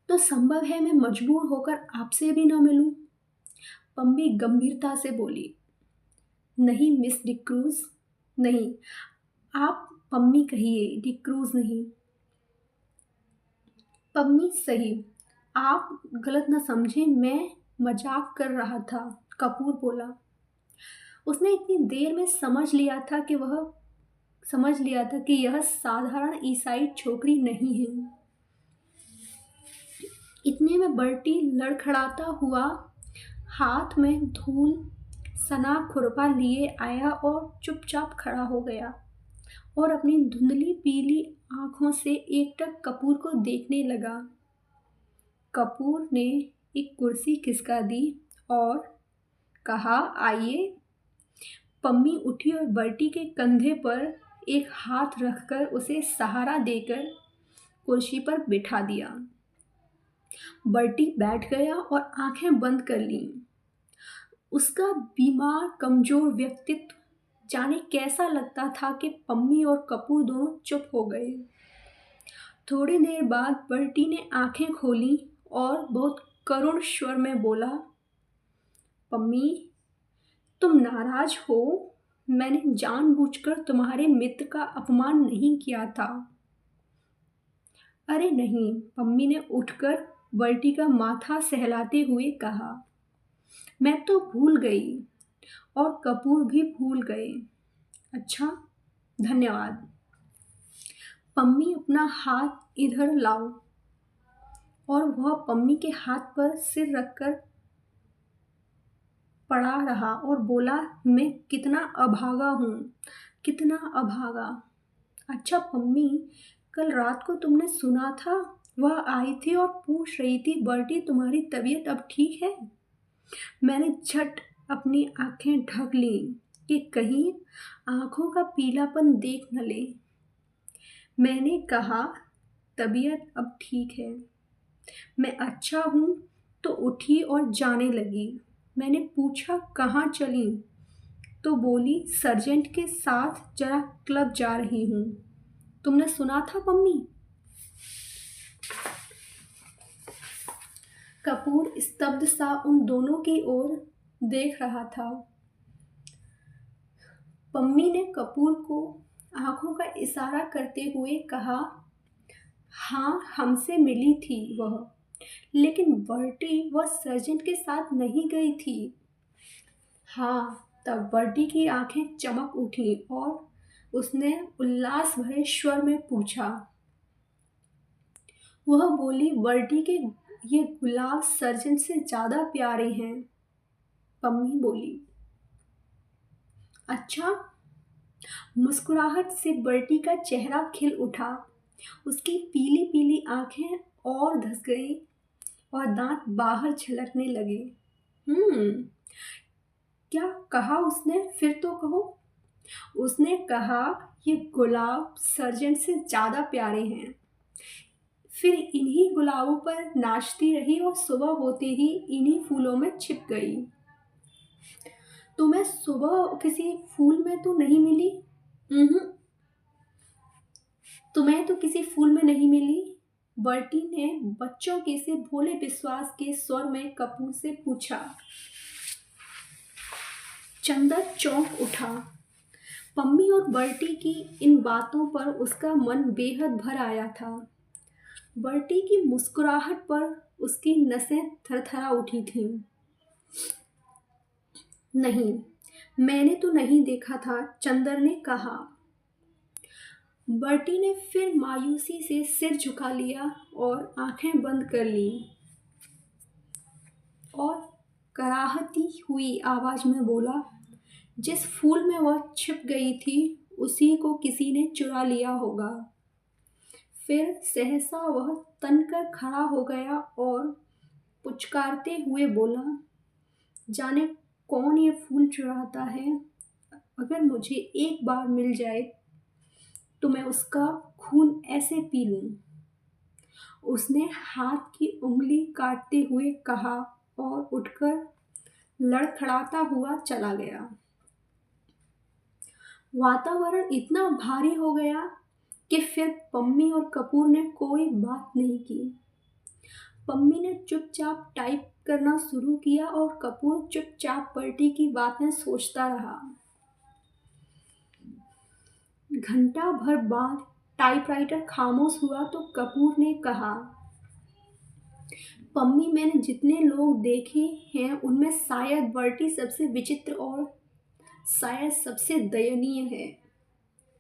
तो संभव है मैं मजबूर होकर आपसे भी न मिलूं। पम्मी गंभीरता से बोली। नहीं मिस डिक्रूज, नहीं, आप पम्मी कहिए, डिक्रूज नहीं। पम्मी सही, आप गलत न समझें, मैं मजाक कर रहा था, कपूर बोला। उसने इतनी देर में समझ लिया था कि यह साधारण ईसाई छोकरी नहीं है। इतने में बर्टी लड़खड़ाता हुआ हाथ में धूल सना खुरपा लिए आया और चुपचाप खड़ा हो गया और अपनी धुंधली पीली आंखों से एकटक कपूर को देखने लगा। कपूर ने एक कुर्सी खिसका दी और कहा, आइए। पम्मी उठी और बर्टी के कंधे पर एक हाथ रखकर उसे सहारा देकर कुर्सी पर बिठा दिया। बर्टी बैठ गया और आंखें बंद कर लीं। उसका बीमार कमजोर व्यक्तित्व जाने कैसा लगता था कि पम्मी और कपूर दोनों चुप हो गए। थोड़ी देर बाद बर्टी ने आंखें खोली और बहुत करुण स्वर में बोला, पम्मी, तुम नाराज हो? मैंने जानबूझकर तुम्हारे मित्र का अपमान नहीं किया था। अरे नहीं, पम्मी ने उठकर बर्टी का माथा सहलाते हुए कहा। मैं तो भूल गई और कपूर भी भूल गए। अच्छा, धन्यवाद। पम्मी अपना हाथ इधर लाओ। और वह पम्मी के हाथ पर सिर रखकर पड़ा रहा और बोला, मैं कितना अभागा हूँ, कितना अभागा। अच्छा पम्मी, कल रात को तुमने सुना था वह आई थी और पूछ रही थी बर्टी तुम्हारी तबीयत अब ठीक है। मैंने झट अपनी आंखें ढक ली कि कहीं आंखों का पीलापन देख न ले। मैंने कहा तबीयत अब ठीक है, मैं अच्छा हूँ। तो उठी और जाने लगी। मैंने पूछा कहाँ चली, तो बोली सर्जेंट के साथ जरा क्लब जा रही हूँ। तुमने सुना था पम्मी? कपूर स्तब्ध सा उन दोनों की ओर देख रहा था। पम्मी ने कपूर को आंखों का इशारा करते हुए कहा, हाँ हमसे मिली थी वह, लेकिन बर्टी वह सर्जेंट के साथ नहीं गई थी। हाँ, तब बर्टी की आंखें चमक उठी और उसने उल्लास भरे स्वर में पूछा। वह बोली बर्टी के ये गुलाब सर्जेंट से ज्यादा प्यारे हैं। पम्मी बोली अच्छा। मुस्कुराहट से बर्टी का चेहरा खिल उठा। उसकी पीली पीली आंखें और धस गई और दांत बाहर झलकने लगे। क्या कहा उसने, फिर तो कहो। उसने कहा ये गुलाब सर्जेंट से ज्यादा प्यारे हैं। फिर इन्हीं गुलाबों पर नाचती रही और सुबह होते ही इन्हीं फूलों में छिप गई। तुम्हें सुबह किसी फूल में तो नहीं मिली? तुम्हें तो किसी फूल में नहीं मिली? बर्टी ने बच्चों के से भोले विश्वास के स्वर में कपूर से पूछा। चंदर चौंक उठा। पम्मी और बर्टी की इन बातों पर उसका मन बेहद भर आया था। बर्टी की मुस्कुराहट पर उसकी नसें थरथरा उठी थीं। नहीं, मैंने तो नहीं देखा था, चंदर ने कहा। बर्टी ने फिर मायूसी से सिर झुका लिया और आंखें बंद कर ली और कराहती हुई आवाज में बोला, जिस फूल में वह छिप गई थी उसी को किसी ने चुरा लिया होगा। फिर सहसा वह तनकर खड़ा हो गया और पुचकारते हुए बोला, जाने कौन ये फूल चुराता है। अगर मुझे एक बार मिल जाए तो मैं उसका खून ऐसे पी लूं। उसने हाथ की उंगली काटते हुए कहा और उठकर लड़खड़ाता हुआ चला गया। वातावरण इतना भारी हो गया कि फिर पम्मी और कपूर ने कोई बात नहीं की। पम्मी ने चुपचाप टाइप करना शुरू किया और कपूर चुपचाप बर्टी की बातें सोचता रहा। घंटा भर बाद टाइपराइटर खामोश हुआ तो कपूर ने कहा, पम्मी मैंने जितने लोग देखे हैं उनमें शायद बर्टी सबसे विचित्र और शायद सबसे दयनीय है।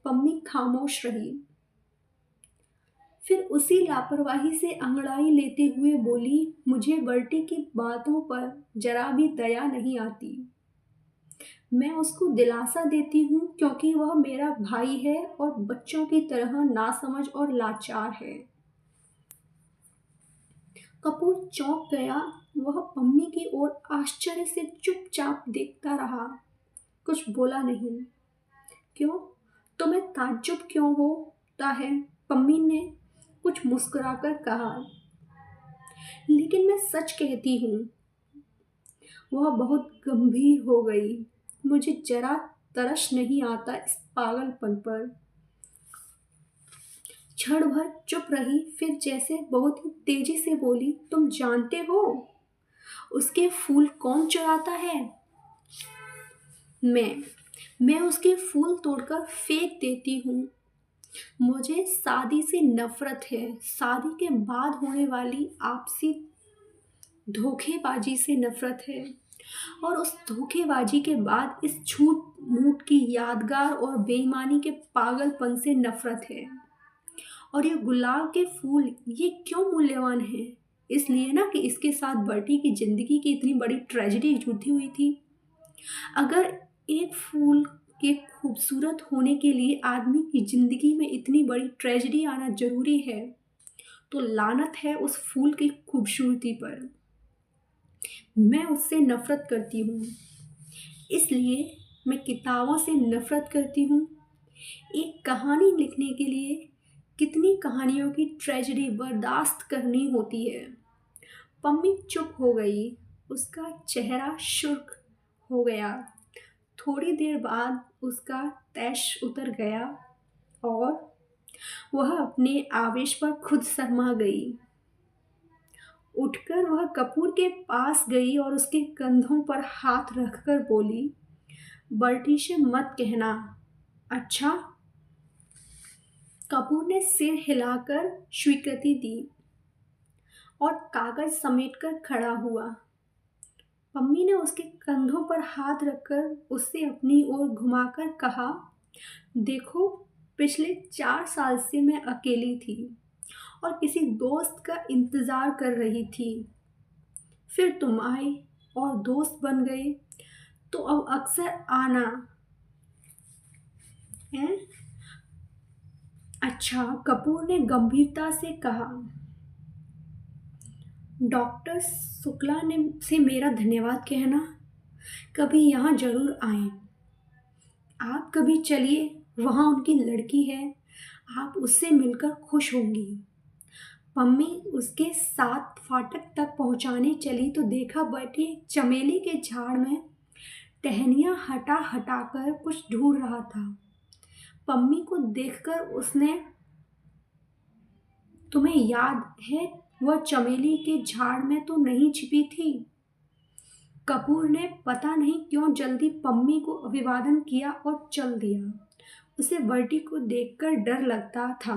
पम्मी खामोश रही। फिर उसी लापरवाही से अंगड़ाई लेते हुए बोली, मुझे बर्टी की बातों पर जरा भी दया नहीं आती। मैं उसको दिलासा देती हूँ क्योंकि वह मेरा भाई है और बच्चों की तरह नासमझ और लाचार है। कपूर चौंक गया। वह पम्मी की ओर आश्चर्य से चुपचाप देखता रहा, कुछ बोला नहीं। क्यों, तुम्हें ताज्जुब क्यों होता है? पम्मी ने कुछ मुस्कुराकर कहा। लेकिन मैं सच कहती हूँ। वह बहुत गंभीर हो गई। मुझे जरा तरस नहीं आता इस पागलपन पर। क्षण भर चुप रही, फिर जैसे बहुत ही तेजी से बोली, तुम जानते हो उसके फूल कौन चुराता है? मैं उसके फूल तोड़कर फेंक देती हूँ। मुझे शादी से नफरत है। शादी के बाद होने वाली आपसी धोखेबाजी से नफरत है और उस धोखेबाजी के बाद इस झूठ मूठ की यादगार और बेईमानी के पागलपन से नफरत है। और ये गुलाब के फूल ये क्यों मूल्यवान है? इसलिए ना कि इसके साथ बर्टी की जिंदगी की इतनी बड़ी ट्रेजेडी जुड़ी हुई थी। अगर एक फूल कि खूबसूरत होने के लिए आदमी की ज़िंदगी में इतनी बड़ी ट्रेजेडी आना ज़रूरी है, तो लानत है उस फूल की खूबसूरती पर। मैं उससे नफ़रत करती हूँ, इसलिए मैं किताबों से नफ़रत करती हूँ। एक कहानी लिखने के लिए कितनी कहानियों की ट्रेजेडी बर्दाश्त करनी होती है। पम्मी चुप हो गई, उसका चेहरा शुष्क हो गया। थोड़ी देर बाद उसका तैश उतर गया और वह अपने आवेश पर खुद शर्मा गई। उठकर वह कपूर के पास गई और उसके कंधों पर हाथ रखकर बोली, बर्टी से मत कहना, अच्छा? कपूर ने सिर हिलाकर स्वीकृति दी और कागज समेटकर खड़ा हुआ। पम्मी ने उसके कंधों पर हाथ रखकर उससे अपनी ओर घुमाकर कहा, देखो, पिछले 4 साल से मैं अकेली थी और किसी दोस्त का इंतज़ार कर रही थी। फिर तुम आए और दोस्त बन गए, तो अब अक्सर आना है। अच्छा, कपूर ने गंभीरता से कहा। डॉक्टर शुक्ला ने से मेरा धन्यवाद कहना। कभी यहाँ जरूर आएं। आप कभी चलिए, वहाँ उनकी लड़की है, आप उससे मिलकर खुश होंगी। पम्मी उसके साथ फाटक तक पहुँचाने चली तो देखा बर्टी चमेली के झाड़ में टहनियाँ हटा हटाकर कुछ ढूंढ रहा था। पम्मी को देखकर उसने, तुम्हें याद है वह चमेली के झाड़ में तो नहीं छिपी थी? कपूर ने पता नहीं क्यों जल्दी पम्मी को अभिवादन किया और चल दिया। उसे बर्टी को देखकर डर लगता था।